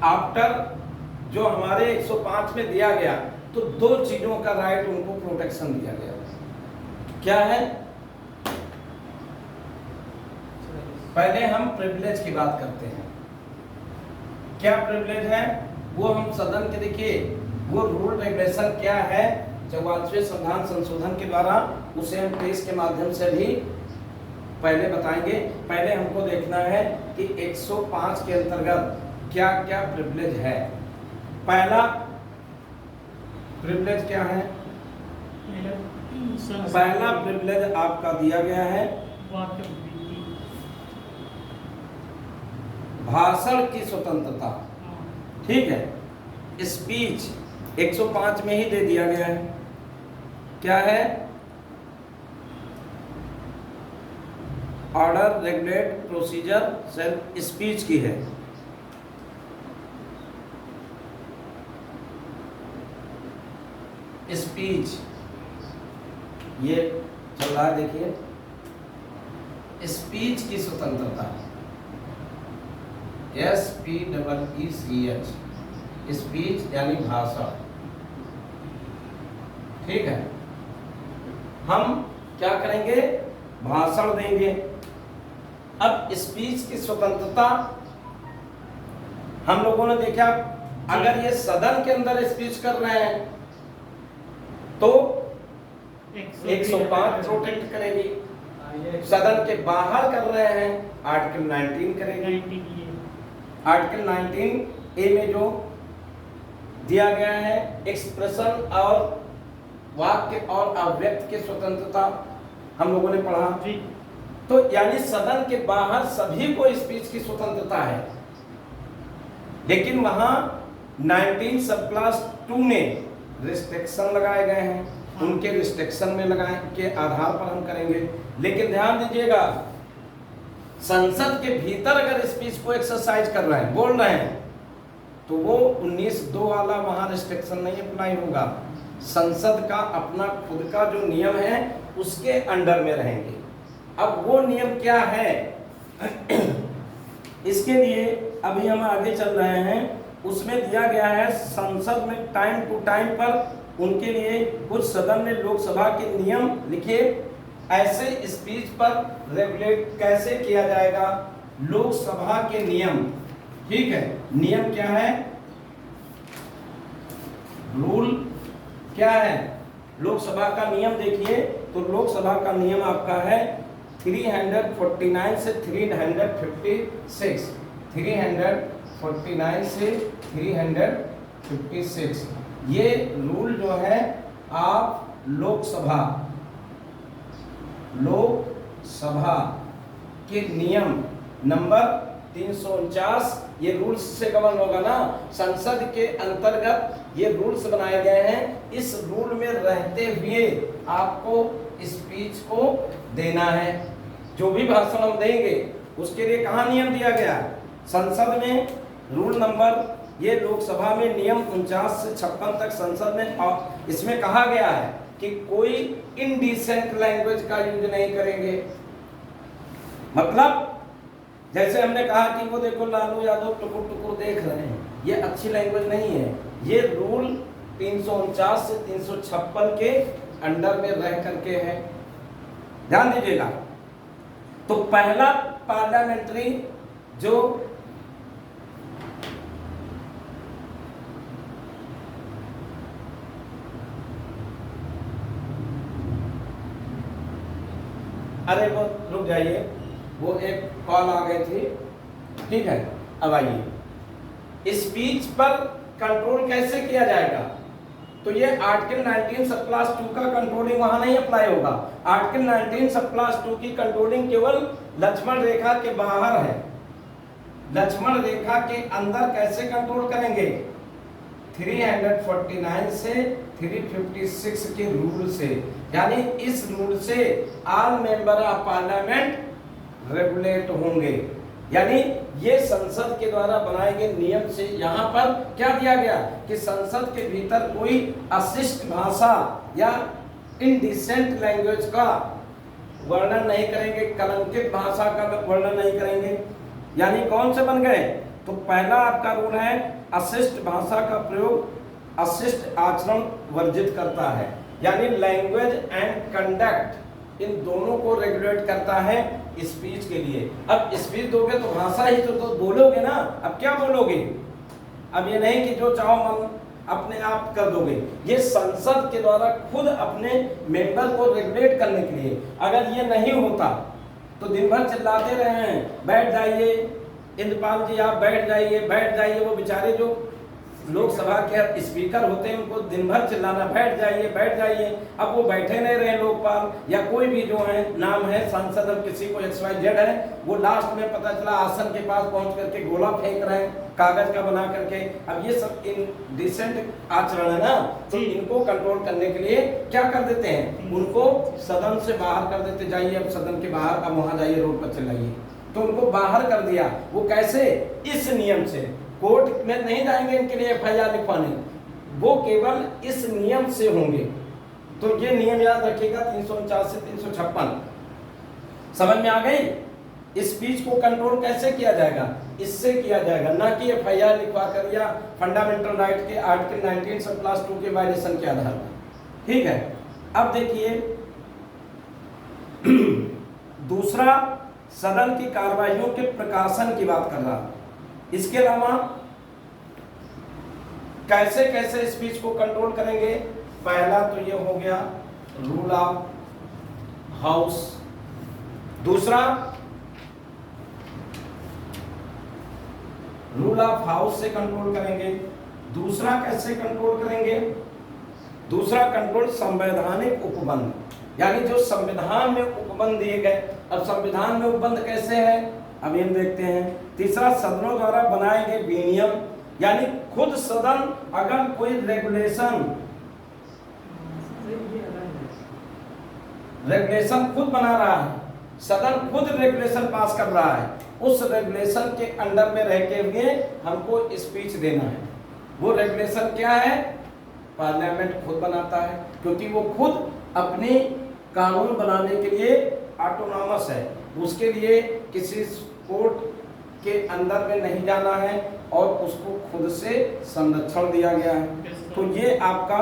आफ्टर जो हमारे 105 में दिया गया तो दो चीजों का राइट उनको प्रोटेक्शन दिया गया। क्या है? पहले हम प्रिविलेज की बात करते हैं। क्या प्रिविलेज है वो हम सदन के देखिए वो रूल रेगुलेशन क्या है 44वें संविधान संशोधन के द्वारा, उसे हम प्रेस के माध्यम से भी पहले बताएंगे। पहले हमको देखना है कि 105 के अंतर्गत क्या क्या प्रिविलेज है। पहला प्रिविलेज क्या है? पहला प्रिविलेज आपका दिया गया है भाषण की स्वतंत्रता। ठीक है, स्पीच 105 में ही दे दिया गया है। क्या है? Order regulate procedure self speech की है। स्पीच ये चल रहा है, देखिए स्पीच की स्वतंत्रता SPEECH स्पीच यानी भाषा। ठीक है, हम क्या करेंगे? भाषण देंगे। अब स्पीच की स्वतंत्रता हम लोगों ने देखा, अगर ये सदन के अंदर स्पीच कर रहे हैं तो 105 प्रोटेक्ट करेगी, सदन के बाहर कर रहे हैं आर्टिकल 19 करेगी। आर्टिकल 19A में जो दिया गया है एक्सप्रेशन और वाक्य और अभिव्यक्ति की स्वतंत्रता हम लोगों ने पढ़ा। तो यानी सदन के बाहर सभी को स्पीच की स्वतंत्रता है, लेकिन वहां 19 सब क्लास 2 में रिस्ट्रिक्शन लगाए गए हैं। उनके रिस्ट्रिक्शन में लगाए के आधार पर हम करेंगे। लेकिन ध्यान दीजिएगा, संसद के भीतर अगर स्पीच को एक्सरसाइज कर रहे हैं, बोल रहे हैं, तो वो 19(2) वाला वहां रिस्ट्रिक्शन नहीं अप्लाई होगा। संसद का अपना खुद का जो नियम है उसके अंडर में रहेंगे। अब वो नियम क्या है इसके लिए अभी हम आगे चल रहे हैं। उसमें दिया गया है संसद में टाइम टू टाइम पर उनके लिए कुछ सदन में लोकसभा के नियम लिखे। ऐसे स्पीच पर रेगुलेट कैसे किया जाएगा? लोकसभा के नियम। ठीक है, नियम क्या है? रूल क्या है? लोकसभा का नियम देखिए तो लोकसभा का नियम आपका है 349 से 356। 349 से 356 ये रूल जो है आप लोकसभा के नियम नंबर 349 ये रूल्स से गवर्न होगा ना। संसद के अंतर्गत ये रूल्स बनाए गए हैं, इस रूल में रहते हुए आपको स्पीच को देना है। जो भी भाषण हम देंगे उसके लिए कहाँ नियम दिया गया है? संसद में रूल नंबर, ये लोकसभा में नियम 49 से 56 तक संसद में, और इसमें कहा गया है कि कोई इनडिसेंट लैंग्वेज का यूज नहीं करेंगे। मतलब जैसे हमने कहा कि वो देखो लालू यादव टुकुर टुकुर देख रहे हैं, ये अच्छी लैंग्वेज नहीं है। ये रूल 349 से 356 के अंडर में रह करके है, ध्यान दीजिएगा। तो पहला पार्लियामेंट्री जो अरे वो रुक जाइए, वो एक कॉल आ गई थी, ठीक है। अब आइए, स्पीच पर कंट्रोल कैसे किया जाएगा? तो ये आर्टिकल 19 सब क्लास 2 का कंट्रोलिंग वहां नहीं अप्लाई होगा। आर्टिकल 19 सब क्लास 2 की कंट्रोलिंग केवल लक्ष्मण रेखा के बाहर है। लक्ष्मण रेखा के अंदर कैसे कंट्रोल करेंगे? 349 से 356 के रूल से, यानी इस रूल से all member of parliament regulate होंगे। यानी ये संसद के द्वारा बनाए गए नियम से यहाँ पर क्या दिया गया कि संसद के भीतर कोई अशिष्ट भाषा या इनडिसेंट लैंग्वेज का वर्णन नहीं करेंगे, कलंकित भाषा का वर्णन नहीं करेंगे। यानी कौन से बन गए? तो पहला आपका रूल है अशिष्ट भाषा का प्रयोग अशिष्ट आचरण वर्जित करता है, यानी लैंग्वेज एंड कंडक्ट इन दोनों को रेगुलेट करता है स्पीच के लिए। अब स्पीच दोगे तो भाषा ही तो बोलोगे ना, अब क्या बोलोगे? अब ये नहीं कि जो चाहो मन अपने आप कर दोगे। ये संसद के द्वारा खुद अपने मेंबर को रेगुलेट करने के लिए, अगर ये नहीं होता तो दिन भर चिल्लाते रहे हैं बैठ जाइए इंद्रपाल जी, आप बैठ जाइए। वो बेचारे जो लोकसभा के स्पीकर होते हैं उनको दिन भर चिल्लाना बैठ जाइए। अब वो बैठे नहीं रहे लोकपाल या कोई भी जो है नाम है सांसद, अब किसी को XYZ है, वो लास्ट में पता चला आसन के पास पहुंच करके गोला फेंक रहे हैं कागज का बना करके। अब ये सब इनडिसेंट आचरण है ना, तो इनको कंट्रोल करने के लिए क्या कर देते हैं? उनको सदन से बाहर कर देते, जाइए अब सदन के बाहर, अब वहां जाइए रोड पर चिल्लाइए। तो उनको बाहर कर दिया। वो कैसे? इस नियम से। कोर्ट में नहीं जाएंगे इनके लिए FIR लिखवाने, वो केवल इस नियम से होंगे। तो ये नियम याद रखिएगा 349 से 356। समझ में आ गई? स्पीच को कंट्रोल कैसे किया जाएगा? इससे किया जाएगा, ना कि FIR लिखवा कर या फंडामेंटल राइट के आर्टिकल 19 सब क्लास 2 के वायलेशन के आधार पर। ठीक है, अब देखिए दूसरा सदन की कार्रवाइयों के प्रकाशन की बात कर रहा। इसके अलावा कैसे कैसे स्पीच को कंट्रोल करेंगे? पहला तो ये हो गया रूल ऑफ हाउस। दूसरा रूल ऑफ हाउस से कंट्रोल करेंगे। दूसरा कैसे कंट्रोल करेंगे? दूसरा कंट्रोल संवैधानिक उपबंध, यानी जो संविधान में उपबंध दिए गए। अब संविधान में उपबंध कैसे है, अब हम देखते हैं। तीसरा सदनों द्वारा बनाए गए विनियम, यानी खुद सदन अगर कोई रेगुलेशन खुद बना रहा है, सदन खुद रेगुलेशन पास कर रहा है, उस रेगुलेशन के अंडर में रह के हुए हमको स्पीच देना है। वो रेगुलेशन क्या है? पार्लियामेंट खुद बनाता है, क्योंकि वो खुद अपने कानून बनाने के लिए ऑटोनॉमस है। उसके लिए किसी कोर्ट के अंदर में नहीं जाना है और उसको खुद से संरक्षण दिया गया है। तो ये आपका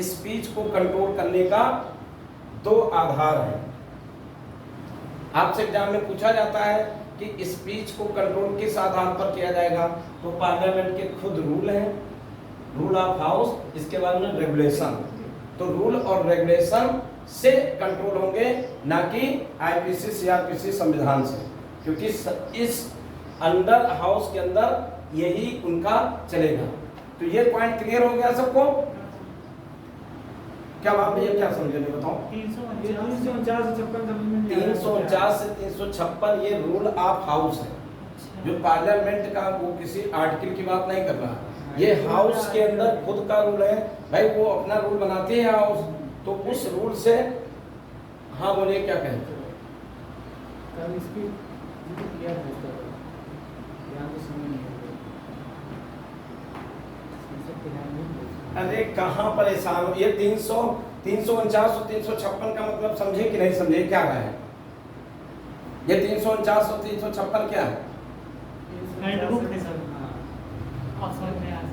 स्पीच को कंट्रोल करने का दो आधार है। आपसे एग्जाम में पूछा जाता है कि स्पीच को कंट्रोल किस आधार पर किया जाएगा, तो पार्लियामेंट के खुद रूल हैं, रूल ऑफ हाउस, इसके बाद में रेगुलेशन। तो रूल और रेगुलेशन से कंट्रोल होंगे, ना कि IPC CRPC संविधान से, क्योंकि इस अंडर हाउस के अंदर यही उनका चलेगा। तो ये पॉइंट क्लियर हो गया सबको? क्या बात है, ये क्या समझे बताओ? 349 से 356 349 से 356 ये रूल ऑफ हाउस है। जो पार्लियामेंट का वो किसी आर्टिकल की बात नहीं कर रहा, ये हाउस के अंदर खुद का रूल है भाई, वो अपना रूल बनाते हैं हाउस, तो उस रूल से। हाँ बोलिए क्या कहते हो? कल इसकी क्लियर है इसका, यहाँ पे समय नहीं है, संसद के ध्यान नहीं है। अरे कहाँ परेशान हो, ये 349 और 356 का मतलब समझे कि नहीं समझे, क्या है ये 349 और 356 क्या है? हैंडबुक है सर। हाँ। और सर मैं आज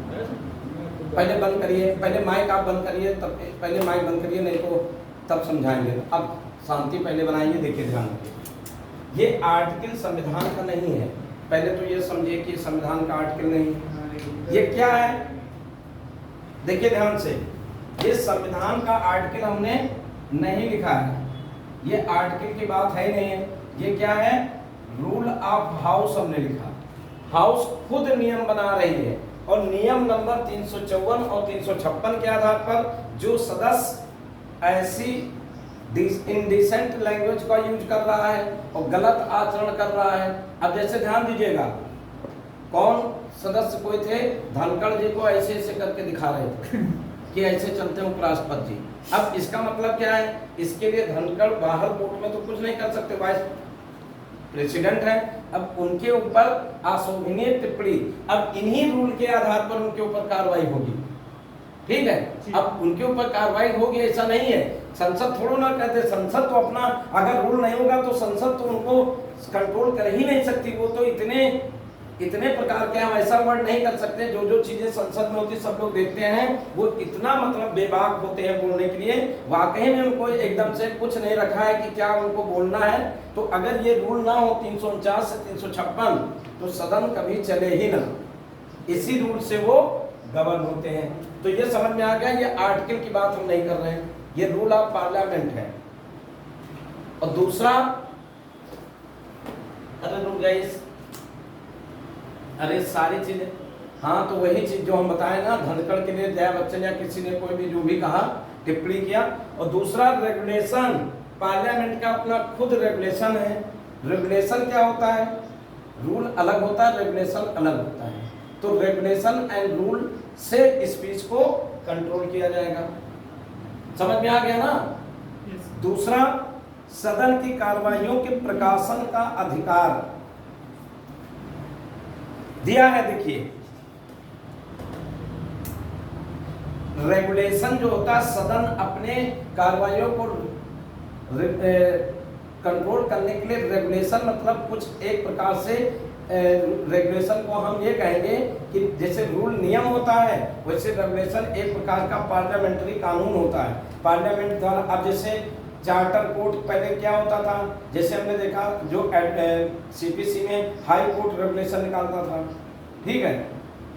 पहले बंद करिए, पहले माइक आप बंद करिए, तब पहले माइक बंद करिए, नहीं तो तब समझाएंगे। अब शांति पहले बनाइए, देखिए ध्यान रखिए, ये आर्टिकल संविधान का नहीं है, पहले तो ये समझिए कि संविधान का आर्टिकल नहीं है। ये क्या है, देखिए ध्यान से, ये संविधान का आर्टिकल हमने नहीं लिखा है, ये आर्टिकल की बात है ही नहीं है, ये क्या है, रूल ऑफ हाउस हमने लिखा। हाउस खुद नियम बना रही है, और नियम नंबर 354 और 356 के आधार पर जो सदस्य ऐसी इंडिसेंट लैंग्वेज का यूज कर रहा है और गलत आचरण कर रहा है। अब जैसे ध्यान दीजिएगा, कौन सदस्य कोई थे, धनखड़ जी को ऐसे ऐसे करके दिखा रहे थे कि ऐसे चलते हैं उपराष्ट्रपति जी। अब इसका मतलब क्या है, इसके लिए धनखड़ बाहर कोर्ट में तो कुछ नहीं कर सकते, वाइस प्रेसिडेंट है, अब उनके ऊपर अशोभनीय टिप्पणी, अब इन्हीं रूल के आधार पर उनके ऊपर कार्रवाई होगी, ठीक है। अब उनके ऊपर कार्रवाई होगी, ऐसा नहीं है, संसद थोड़ा ना कहते, संसद तो अपना, अगर रूल नहीं होगा तो संसद तो उनको कंट्रोल कर ही नहीं सकती, वो तो इतने प्रकार के, हम ऐसा वर्ड नहीं कर सकते, जो चीजें संसद में होती सब लोग देखते हैं, वो इतना मतलब बेबाक होते हैं बोलने के लिए, वाकई में उनको एकदम से कुछ नहीं रखा है कि क्या उनको बोलना है। तो अगर ये रूल ना हो 349 से 356 तो सदन कभी चले ही ना, इसी रूल से वो गवर्न होते हैं। तो ये समझ में आ गया, ये आर्टिकल की बात हम नहीं कर रहे हैं, ये रूल ऑफ पार्लियामेंट है। और दूसरा, अरे रुक जाइए, अरे सारी चीजें, हाँ तो वही चीज जो हम बताए ना, धनखड़ के लिए जया बच्चन या किसी ने कोई भी जो भी कहा, टिप्पणी किया। और दूसरा रेगुलेशन, पार्लियामेंट का अपना खुद रेगुलेशन है। रेगुलेशन क्या होता है, रूल अलग होता है, रेगुलेशन अलग होता है। तो रेगुलेशन एंड रूल से स्पीच को कंट्रोल किया जाएगा, समझ में आ गया ना। दूसरा, सदन की कार्रवाइयों के प्रकाशन का अधिकार दिया है। देखिए रेगुलेशन जो होता है, सदन अपने कार्रवाइयों को कंट्रोल करने के लिए, रेगुलेशन मतलब कुछ एक प्रकार से, रेगुलेशन को हम ये कहेंगे कि जैसे रूल नियम होता है, वैसे रेगुलेशन एक प्रकार का पार्लियामेंट्री कानून होता है, पार्लियामेंट द्वारा। अब जैसे चार्टर कोर्ट पहले क्या होता था, जैसे हमने देखा जो सीपीसी में हाई कोर्ट रेगुलेशन निकालता था, ठीक है,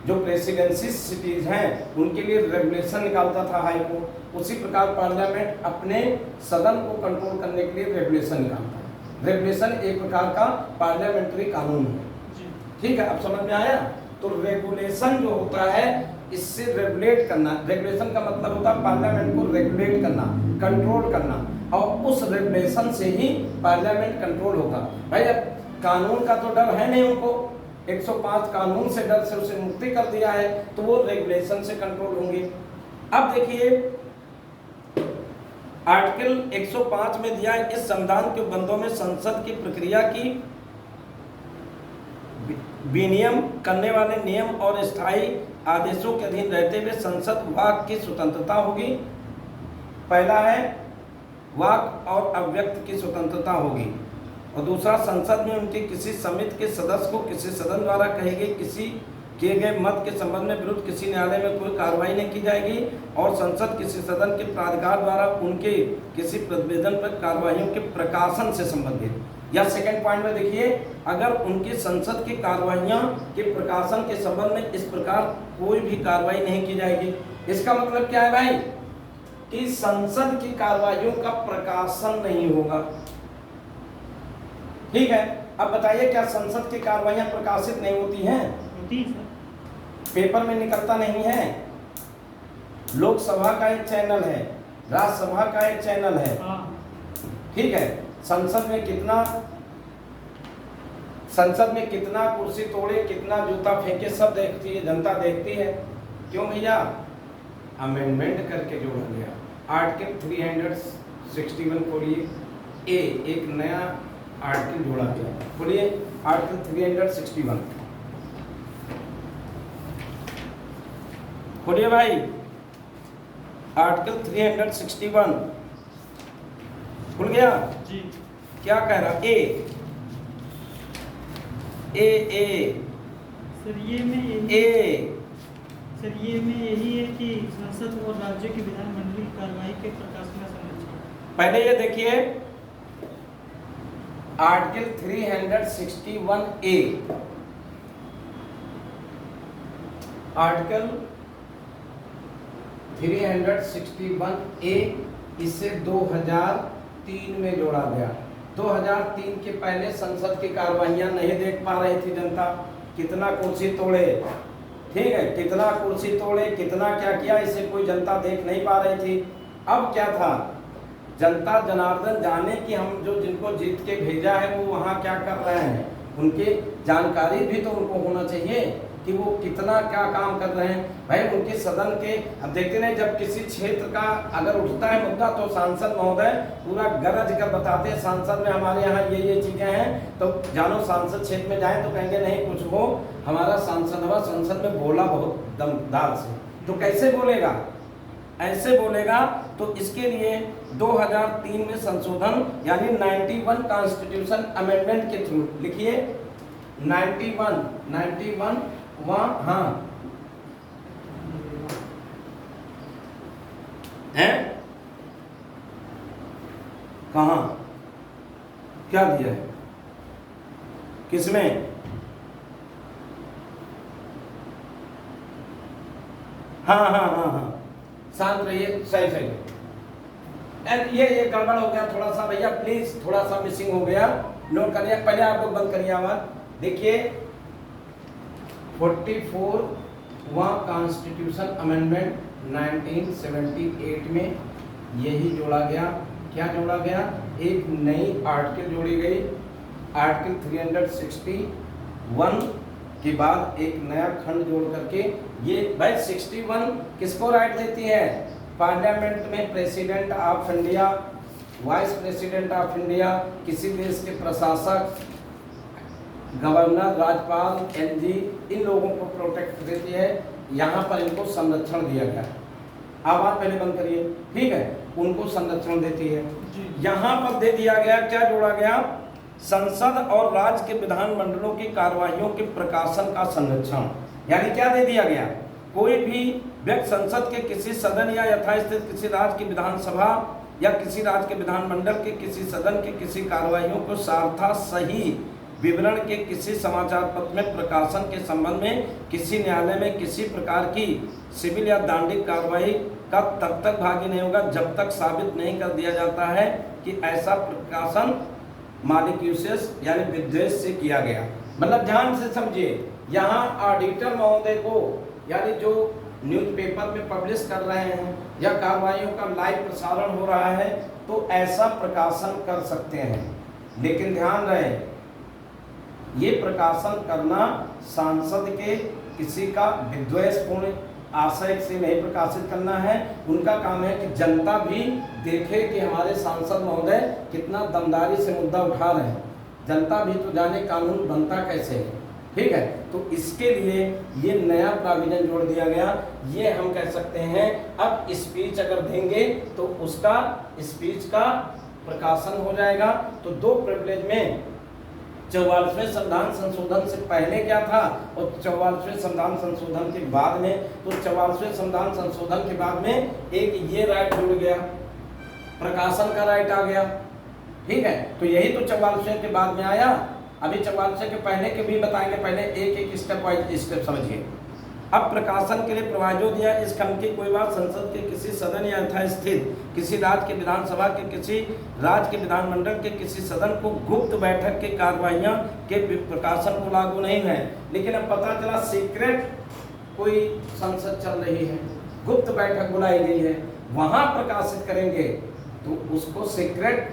जो प्रेसिडेंसी सिटीज हैं उनके लिए रेगुलेशन निकालता था हाई कोर्ट, उसी प्रकार पार्लियामेंट अपने सदन को कंट्रोल करने के लिए रेगुलेशन निकालता है। रेगुलेशन एक प्रकार का पार्लियामेंट्री कानून है, ठीक है, अब समझ में आया। तो रेगुलेशन जो होता है, इससे रेगुलेट करना, रेगुलेशन का मतलब होता है पार्लियामेंट को रेगुलेट करना, कंट्रोल करना, और उस रेगुलेशन से ही पार्लियामेंट कंट्रोल होगा। भाई अब कानून का तो डर है नहीं उनको, 105 कानून से डर से उसे मुक्ति कर दिया है, तो वो रेगुलेशन से कंट्रोल होंगे। अब देखिए आर्टिकल 105 में दिया है, इस संविधान के बंदों में संसद की प्रक्रिया की विनियम करने वाले नियम और स्थायी आदेशों के अधीन रहते हुए संसद वाक की स्वतंत्रता होगी। पहला है वाक और अभिव्यक्ति की स्वतंत्रता होगी, और दूसरा, संसद में उनके किसी समिति के सदस्य को किसी सदन द्वारा कहे गए किसी किए गए मत के संबंध में विरुद्ध किसी न्यायालय में कोई कार्रवाई नहीं की जाएगी, और संसद किसी सदन के प्राधिकार द्वारा उनके किसी प्रतिवेदन पर कार्रवाइयों के प्रकाशन से संबंधित, या सेकंड पॉइंट में देखिए, अगर उनकी संसद की कार्रवाइयां के प्रकाशन के संबंध में इस प्रकार कोई भी कार्रवाई नहीं की जाएगी। इसका मतलब क्या है भाई, कि संसद की कार्रवाइयों का प्रकाशन नहीं होगा, ठीक है। अब बताइए, क्या संसद की कार्रवाइयां प्रकाशित नहीं होती हैं? होती है सर। पेपर में निकलता नहीं है। लोकसभा का एक चैनल है, राज्यसभा का एक चैनल है, हाँ। ठीक है। संसद में कितना संसद में कितना कुर्सी तोड़े, कितना जूता फेंके, सब देखती है, जनता देखती है। क्यों भैया? अमेंडमेंट करके जोड़ा गया। आर्टिकल 361 खोलिए, ए एक नया आर्टिकल जोड़ा गया। खोलिए आर्टिकल 361, खोलिए भाई आर्टिकल 361 खुल गया। जी क्या कह रहा? ए सर, ये में यही ए सर ये में यही है कि संसद और राज्यों की विधानमंडलीय कार्यवाही के प्रकाशन का संरक्षण। पहले ये देखिए आर्टिकल 361 ए, आर्टिकल 361 ए इसे 2003 में जोड़ा गया। 2003 के पहले संसद की कार्यवाहियां नहीं देख पा रही थी जनता। कितना कुर्सी तोड़े, ठीक है, कितना कुर्सी तोड़े, कितना क्या किया, इसे कोई जनता देख नहीं पा रही थी। अब क्या था, जनता जनार्दन जाने कि हम जो जिनको जीत के भेजा है वो वहाँ क्या कर रहे हैं, उनकी जानकारी भी तो उनको होना चाहिए कि वो कितना क्या काम कर रहे हैं। भाई उनके सदन के, अब देखते नहीं, जब किसी क्षेत्र का अगर उठता है मुद्दा तो सांसद महोदय पूरा गरज कर बताते हैं, सांसद में हमारे यहाँ ये चीजें हैं, तो जानो सांसद क्षेत्र में जाए तो कहेंगे नहीं कुछ हो, हमारा सांसद हुआ, संसद में बोला बहुत दमदार से। तो कैसे बोलेगा? ऐसे बोलेगा। तो इसके लिए 2003 में संशोधन यानी 91 कॉन्स्टिट्यूशन अमेंडमेंट के थ्रू, लिखिए 91 वहाँ हाँ है, कहाँ क्या दिया है, किसमें? हाँ, शांत रहिए, सही। ये गड़बड़ हो गया थोड़ा सा भैया, प्लीज थोड़ा सा मिसिंग हो गया, नोट करिए। पहले आप लोग बंद करिए आवाज। देखिए 44 वहाँ कॉन्स्टिट्यूशन अमेंडमेंट 1978 में यही जोड़ा गया। क्या जोड़ा गया? एक नई आर्टिकल जोड़ी गई, आर्टिकल 361 के बाद एक नया खंड जोड़ करके ये भाई 61 किसको राइट देती है? पार्लियामेंट में president of India, vice president of India, किसी देश के प्रशासक, गवर्नर, राज्यपाल, एलजी, इन लोगों को प्रोटेक्ट देती है। यहाँ पर इनको संरक्षण दिया गया। आवाज पहले बंद करिए, ठीक है, उनको संरक्षण देती है। यहाँ पर दे दिया गया, क्या जोड़ा गया? संसद और राज्य के विधानमंडलों की कार्यवाहियों के प्रकाशन का संरक्षण। यानी क्या दे दिया गया? कोई भी व्यक्ति संसद के किसी सदन या यथास्थित किसी राज्य की विधानसभा या किसी राज्य के विधानमंडल के किसी सदन की किसी कार्यवाहियों को सार्था सही विवरण के किसी समाचार पत्र में प्रकाशन के संबंध में किसी न्यायालय में किसी प्रकार की सिविल या दंडिक कार्रवाई का तब तक भागी नहीं होगा जब तक साबित नहीं कर दिया जाता है कि ऐसा प्रकाशन मालिक्यूसियस यानी विद्वेष से किया गया। मतलब ध्यान से समझिए, यहाँ ऑडिटर महोदय को यानी जो न्यूज़पेपर में पब्लिश कर रहे हैं या कार्रवाइयों का लाइव प्रसारण हो रहा है तो ऐसा प्रकाशन कर सकते हैं, लेकिन ध्यान रहे ये प्रकाशन करना सांसद के किसी का विद्वेषपूर्ण आशय से नहीं प्रकाशित करना है। उनका काम है कि जनता भी देखे कि हमारे सांसद महोदय कितना दमदारी से मुद्दा उठा रहे हैं, जनता भी तो जाने कानून बनता कैसे है, ठीक है। तो इसके लिए ये नया प्रोविजन जोड़ दिया गया। ये हम कह सकते हैं अब स्पीच अगर देंगे तो उसका स्पीच का प्रकाशन हो जाएगा। तो दो प्रिविलेज में 44वें संविधान संशोधन से पहले क्या था और 44वें संविधान संशोधन के बाद में, तो 44वें संविधान संशोधन के बाद में एक ये राइट जुड़ गया, प्रकाशन का राइट आ गया, ठीक है। तो यही तो 44वें के बाद में आया। अभी 44वें के पहले के भी बताएंगे, पहले एक एक स्टेप वाइज स्टेप समझिए। अब प्रकाशन के लिए प्रोविजो दिया, इस खंड की कोई बात संसद के किसी सदन या यथास्थित किसी राज्य के विधानसभा के किसी राज्य के विधानमंडल के किसी सदन को गुप्त बैठक के कार्यवाहियां के प्रकाशन को लागू नहीं है। लेकिन अब पता चला सीक्रेट कोई संसद चल रही है, गुप्त बैठक बुलाई गई है, वहां प्रकाशित करेंगे तो उसको सीक्रेट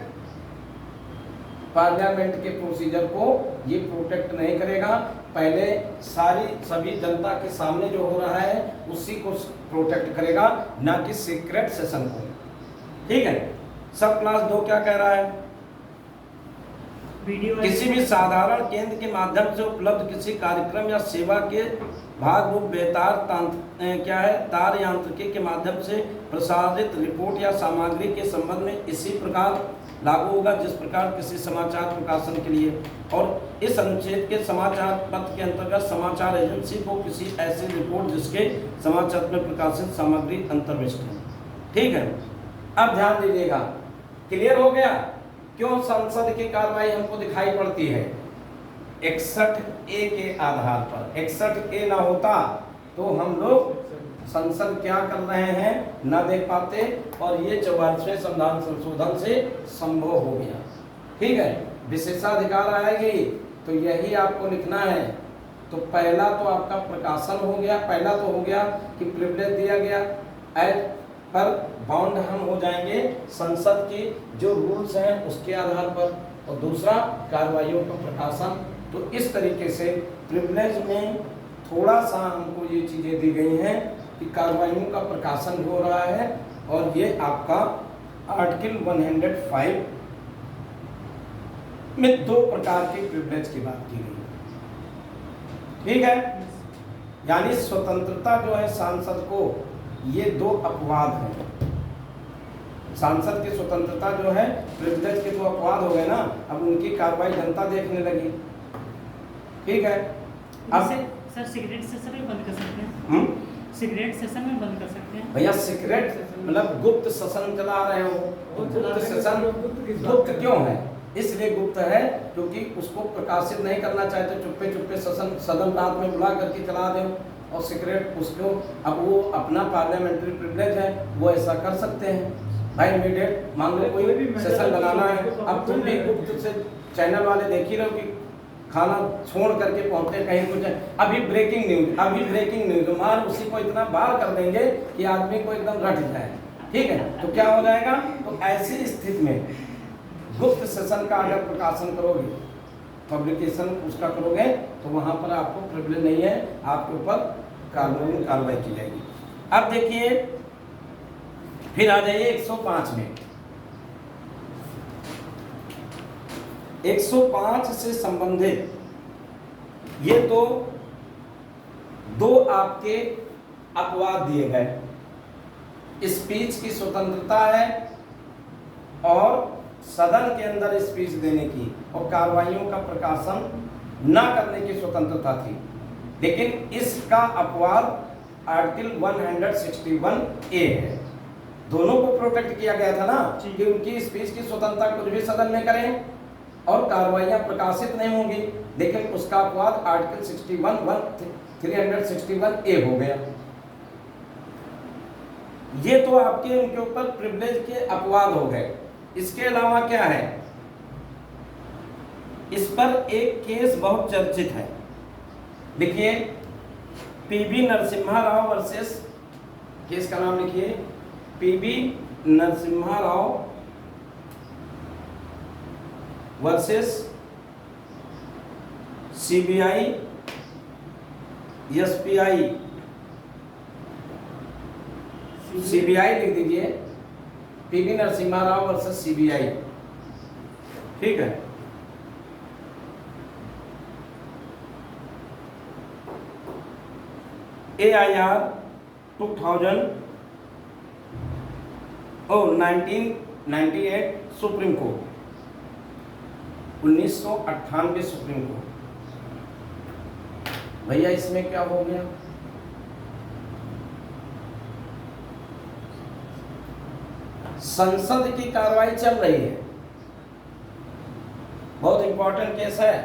पार्लियामेंट के प्रोसीजर को ये प्रोटेक्ट नहीं करेगा। पहले सभी जनता के सामने जो हो रहा है उसी को प्रोटेक्ट करेगा, ना कि सीक्रेट सेशन को। ठीक है। सब क्लास 2 क्या कह रहा है? किसी भी साधारण केंद्र के माध्यम से उपलब्ध किसी कार्यक्रम या सेवा के भाग रूप बेतार तार यांत्रिकी के माध्यम से प्रसारित रिपोर्ट या सामग्री के संबंध में इसी प्रकार लागू होगा जिस प्रकार किसी समाचार प्रकाशन के लिए। और इस अनुच्छेद के समाचार पत्र के अंतर्गत समाचार एजेंसी को किसी ऐसी रिपोर्ट जिसके समाचार में प्रकाशित सामग्री अंतर्विष्ट है। ठीक है। अब ध्यान दीजिएगा, क्लियर हो गया क्यों संसद की कार्रवाई हमको दिखाई पड़ती है? 61A के आधार पर। 61A ना होता तो हम लोग संसद क्या कर रहे हैं ना देख पाते, और ये 44वें संविधान संशोधन से संभव हो गया। ठीक है। विशेषाधिकार आएगी तो यही आपको लिखना है। तो पहला तो आपका प्रकाशन हो गया, पहला तो हो गया कि प्रिविलेज दिया गया, एज पर बाउंड हम हो जाएंगे संसद की जो रूल्स हैं उसके आधार पर, और दूसरा कार्रवाइयों का प्रकाशन। तो इस तरीके से प्रिविलेज में थोड़ा सा हमको ये चीज़ें दी गई हैं कि कार्रवाइयों का प्रकाशन हो रहा है, और ये आपका आर्टिकल 105 में 2 प्रकार के प्रिविलेज की बात की गई। ठीक है। यानी स्वतंत्रता जो है सांसद को, ये 2 अपवाद हैं। सांसद की स्वतंत्रता जो है, प्रिविलेज के 2 अपवाद हो गए ना। अब उनकी कार्रवाई जनता देखने लगी। ठीक है। अब सर सिगरेट सेशन में बंद कर सकते हैं? सिगरेट सेशन में बंद कर सकते हैं भैया? सिगरेट मतलब गुप्त सदन चला रहे हो तो गुप्त सेशन गुप्त क्यों है? इसलिए गुप्त है क्योंकि उसको प्रकाशित नहीं करना चाहते, चुप्पे चुप्पे सदन रात में बुला करके चला दो। और सिगरेट उसको, अब वो अपना पार्लियामेंट्री प्रिविलेज है, वो ऐसा कर सकते हैं। भाई इमीडिएट मान लो कोई सेशन बनाना है, अब तुम भी गुप्त से चैनल वाले देख ही रहो कि खाना छोड़ करके पहुंचते कहीं कुछ। अभी ब्रेकिंग न्यूज मार उसी को इतना बार कर देंगे कि आदमी को एकदम रट जाए। ठीक है। तो क्या हो जाएगा? तो ऐसी स्थिति में गुप्त सेशन का अगर प्रकाशन करोगे, पब्लिकेशन उसका करोगे, तो वहां पर आपको प्रिविलेज नहीं है, आपके ऊपर कानूनी कार्रवाई की जाएगी। अब देखिए, फिर आ जाइए 105 में। 105 से संबंधित ये तो 2 आपके अपवाद दिए गए। स्पीच की स्वतंत्रता है और सदन के अंदर स्पीच देने की और कार्रवाइयों का प्रकाशन न करने की स्वतंत्रता थी। लेकिन इसका अपवाद आर्टिकल 161A है। दोनों को प्रोटेक्ट किया गया था ना कि उनकी स्पीच की स्वतंत्रता कुछ भी सदन में करें और कार्रवाइयां प्रकाशित नहीं होंगी। लेकिन उसका अपवाद आर्टिकल 361A हो गया। ये तो आपके उनके ऊपर प्रिविलेज के अपवाद हो गए। इसके अलावा क्या है? इस पर एक केस बहुत चर्चित है। देखिए, P B Narasimha Rao versus, case का नाम लिखिए, P B Narasimha Rao versus CBI SPI. CBI लिख दीजिए, P B Narasimha Rao versus CBI. ठीक है। AIR 2000 और 1998 सुप्रीम कोर्ट, 1998 सुप्रीम कोर्ट। भैया इसमें क्या हो गया? संसद की कार्रवाई चल रही है, बहुत इंपॉर्टेंट केस है।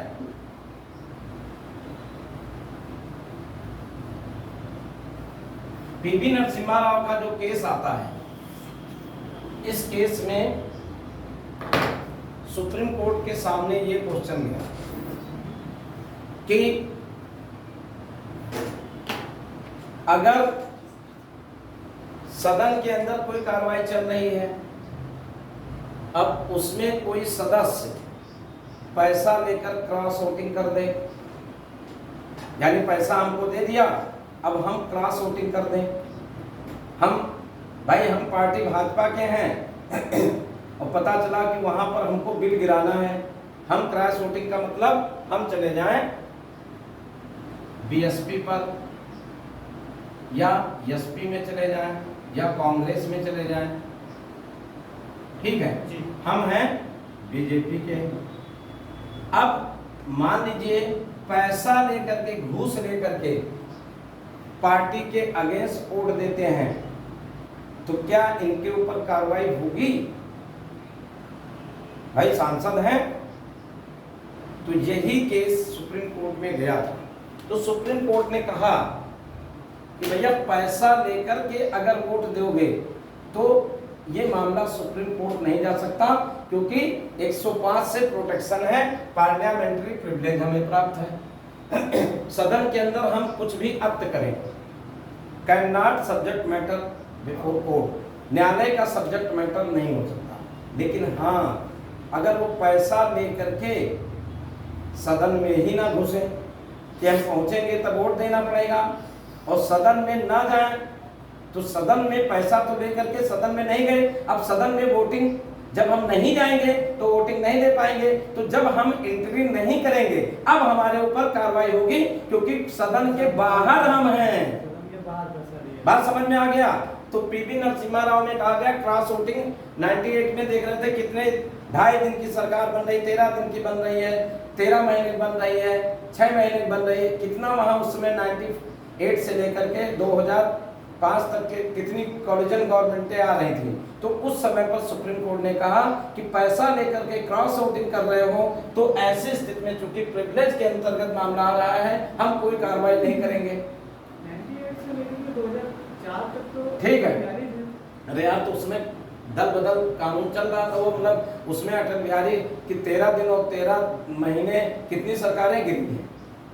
पीबी नरसिम्हा राव का जो केस आता है, इस केस में सुप्रीम कोर्ट के सामने ये क्वेश्चन गया कि अगर सदन के अंदर कोई कार्रवाई चल रही है, अब उसमें कोई सदस्य पैसा लेकर क्रॉस वोटिंग कर दे, यानी पैसा हमको दे दिया, अब हम क्रॉस वोटिंग कर दें। हम पार्टी भाजपा के हैं और पता चला कि वहां पर हमको बिल गिराना है, हम क्रॉस वोटिंग का मतलब हम चले जाएं बीएसपी पर या एसपी में चले जाएं या कांग्रेस में चले जाएं, ठीक है जी। हम हैं बीजेपी के। अब मान लीजिए पैसा लेकर के, घूस लेकर के पार्टी के अगेंस्ट वोट देते हैं, तो क्या इनके ऊपर कार्रवाई होगी? भाई सांसद हैं, तो यही केस सुप्रीम कोर्ट में गया था। तो सुप्रीम कोर्ट ने कहा कि भैया पैसा लेकर के अगर वोट दोगे तो ये मामला सुप्रीम कोर्ट नहीं जा सकता, क्योंकि 105 से प्रोटेक्शन है, पार्लियामेंट्री प्रिविलेज हमें प्राप्त है। सदन के अंदर हम कुछ भी एक्ट करें, can not subject matter before court, न्यायालय का सब्जेक्ट मैटर नहीं हो सकता। लेकिन हाँ, अगर वो पैसा लेकर के सदन में ही ना घुसे कि हम पहुंचेंगे तब वोट देना पड़ेगा, और सदन में ना जाए तो सदन में पैसा तो लेकर के सदन में नहीं गए, अब सदन में वोटिंग जब हम नहीं जाएंगे तो वोटिंग नहीं दे पाएंगे, तो जब हम एंट्री नहीं करेंगे अब हमारे ऊपर कार्रवाई होगी, क्योंकि सदन के बाहर हम हैं। बात समझ में आ गया? तो पीवी नरसिम्हा राव ने कहा गया क्रॉस वोटिंग 98 में देख रहे थे कितने 2.5 दिन की सरकार बन रही, 13 दिन की बन रही है, 13 महीने बन रही है, 6 महीने बन रही है, कितना वहां उसमें 98 से लेकर के 2005 तक के कितनी कोलिजन गवर्नमेंटें आ रही थी। तो उस समय पर सुप्रीम कोर्ट ने कहा कि पैसा लेकर के क्रॉस वोटिंग कर रहे हो तो ऐसी स्थिति में चूंकि प्रिविलेज के अंतर्गत मामला आ रहा है, हम कोई कार्रवाई नहीं करेंगे। 98 से लेकर 2004 तक तो ठीक है, अरे यार तो उसमें दल बदल कानून चल रहा था, वो मतलब उसमें अटल बिहारी की 13 दिन और 13 महीने कितनी सरकारें गिरी हैं,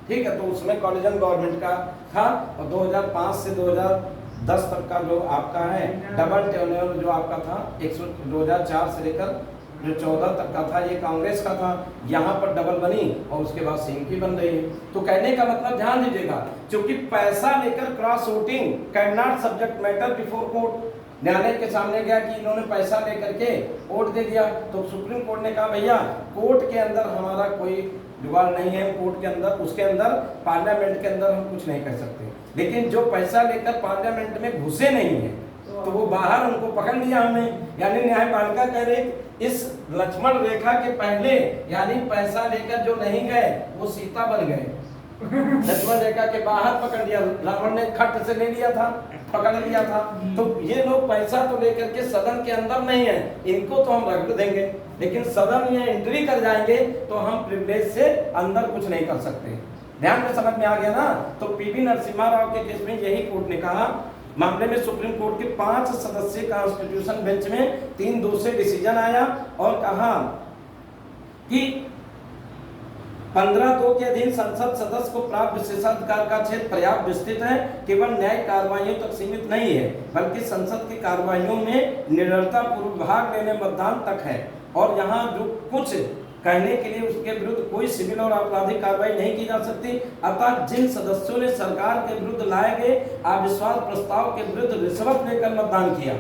ठीक है। तो उसमें कोलिजन गवर्नमेंट का था, और 2005 से 2010 तक का जो आपका है डबल टेन्योर जो आपका था 2004 से लेकर जो 14 तक का था, ये कांग्रेस का था। यहाँ पर डबल बनी और उसके बाद सिंह की बन रही है। तो कहने का मतलब ध्यान दीजिएगा, क्योंकि पैसा लेकर cross voting can not subject matter before court, न्यायालय के सामने गया कि इन्होंने पैसा लेकर के वोट दे दिया, तो सुप्रीम कोर्ट ने कहा भैया कोर्ट के अंदर हमारा कोई जुगाड़ नहीं है, कोर्ट के अंदर उसके अंदर पार्लियामेंट के अंदर हम कुछ नहीं कर सकते। लेकिन जो पैसा लेकर पार्लियामेंट में घुसे नहीं है तो वो बाहर उनको पकड़ लिया हमने, यानी न्यायपालिका कह रहे इस लक्ष्मण रेखा के पहले, यानी पैसा लेकर जो नहीं गए वो सीता बन गए। लक्ष्मण रेखा के बाहर पकड़ लिया, रावण ने खट से ले लिया था, पकड़ लिया था। तो ये लोग पैसा तो लेकर के सदन के अंदर नहीं है, इनको तो हम रगड़ देंगे, लेकिन सदन में एंट्री कर जाएंगे तो हम प्रिविलेज से अंदर कुछ नहीं कर सकते। ध्यान में समझ में आ गया ना? तो पीवी नरसिम्हा राव के केस में यही कोर्ट ने कहा, मामले में सुप्रीम कोर्ट के 5 सदस्यीय कॉन्स्टिट्यूशन बेंच में 3-2 से डिसीजन आया और कहा कि 15(2) के अधीन संसद सदस्य को प्राप्त विशेषाधिकार का क्षेत्र पर्याप्त विस्तृत है, केवल न्याय कार्रवाइयों तक सीमित नहीं है, बल्कि संसद की कार्रवाइयों में निडरता पूर्वक भाग लेने मतदान तक है। और यहाँ जो कुछ कहने के लिए उसके विरुद्ध कोई सिविल और आपराधिक कार्रवाई नहीं की जा सकती। अतः जिन सदस्यों ने सरकार के विरुद्ध लाए गए अविश्वास प्रस्ताव के विरुद्ध रिश्वत लेकर मतदान किया,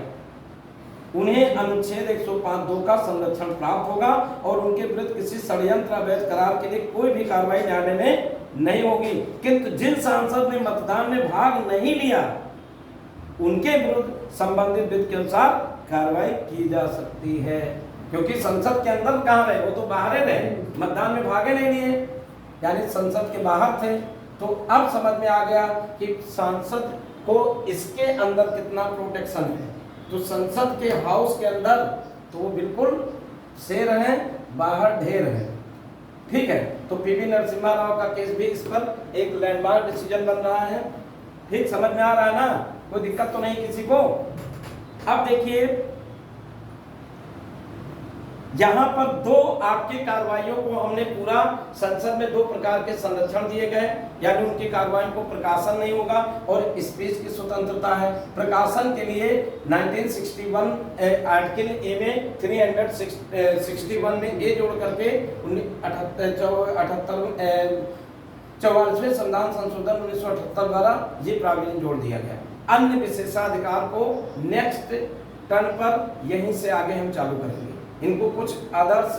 उन्हें अनुच्छेद 105(2) का संरक्षण प्राप्त होगा और उनके विरुद्ध किसी षड्यंत्र अवैध करार के लिए कोई भी कार्रवाई न्यायालय में नहीं होगी। किंतु जिन सांसद ने मतदान में भाग नहीं लिया उनके विरुद्ध संबंधित विधि के अनुसार कार्रवाई की जा सकती है, क्योंकि संसद के अंदर कहाँ रहे, वो तो बाहर रहे, मतदान में भागे नहीं लिए, यानी संसद के बाहर थे। तो अब समझ में आ गया कि सांसद को इसके अंदर कितना प्रोटेक्शन है। तो संसद के हाउस के अंदर तो वो बिल्कुल शेर है, बाहर ढेर है, ठीक है। तो पीवी नरसिम्हा राव का केस भी इस पर एक लैंडमार्क डिसीजन बन रहा है। ठीक समझ में आ रहा है ना? कोई दिक्कत तो नहीं किसी को? अब देखिए यहाँ पर दो आपकी कार्रवाइयों को हमने पूरा संसद में दो प्रकार के संरक्षण दिए गए, यानी उनकी कार्रवाइयों को प्रकाशन नहीं होगा और स्पीच की स्वतंत्रता है। प्रकाशन के लिए 1961 आर्टिकल ए में 361 में ए जोड़ करके 44वें संविधान संशोधन 1978 द्वारा ये प्रावधान जोड़ दिया गया। अन्य विशेषाधिकार को नेक्स्ट टर्न पर यहीं से आगे हम चालू करेंगे। इनको कुछ आदर्श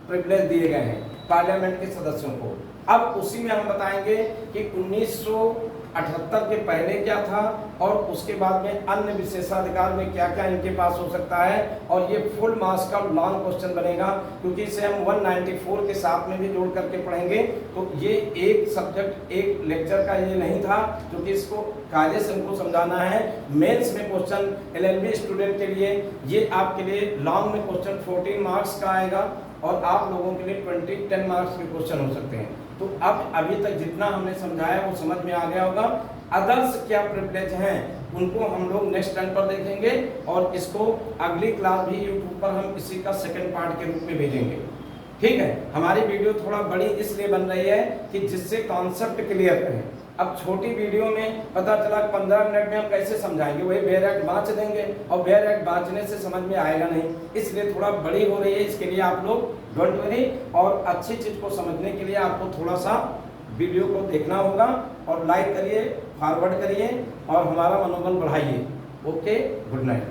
प्रिविलेज दिए गए हैं पार्लियामेंट के सदस्यों को। अब उसी में हम बताएंगे कि 1978 के पहले क्या था और उसके बाद में अन्य विशेषाधिकार में क्या क्या इनके पास हो सकता है, और ये फुल मार्क्स का लॉन्ग क्वेश्चन बनेगा क्योंकि इसे हम 194 के साथ में भी जोड़ करके पढ़ेंगे। तो ये एक सब्जेक्ट एक लेक्चर का ये नहीं था, क्योंकि इसको कायदे से हमको समझाना है। मेंस में क्वेश्चन LLB स्टूडेंट के लिए ये आपके लिए लॉन्ग में क्वेश्चन 14 मार्क्स का आएगा और आप लोगों के लिए 10 मार्क्स के क्वेश्चन हो सकते हैं। तो अब अभी तक जितना हमने समझाया वो समझ में आ गया होगा। अदर्स क्या प्रिविलेज हैं उनको हम लोग नेक्स्ट टर्न पर देखेंगे और इसको अगली क्लास भी यूट्यूब पर हम इसी का सेकंड पार्ट के रूप में भेजेंगे। ठीक है, हमारी वीडियो थोड़ा बड़ी इसलिए बन रही है कि जिससे कॉन्सेप्ट क्लियर रहे। अब छोटी वीडियो में पता चला 15 मिनट में हम कैसे समझाएंगे, वही बेयर एक्ट बाँच देंगे और बेयर एक्ट बाँचने से समझ में आएगा नहीं, इसलिए थोड़ा बड़ी हो रही है। इसके लिए आप लोग डोंट वरी, और अच्छी चीज़ को समझने के लिए आपको थोड़ा सा वीडियो को देखना होगा और लाइक करिए, फॉरवर्ड करिए और हमारा मनोबल बढ़ाइए। Okay, good night.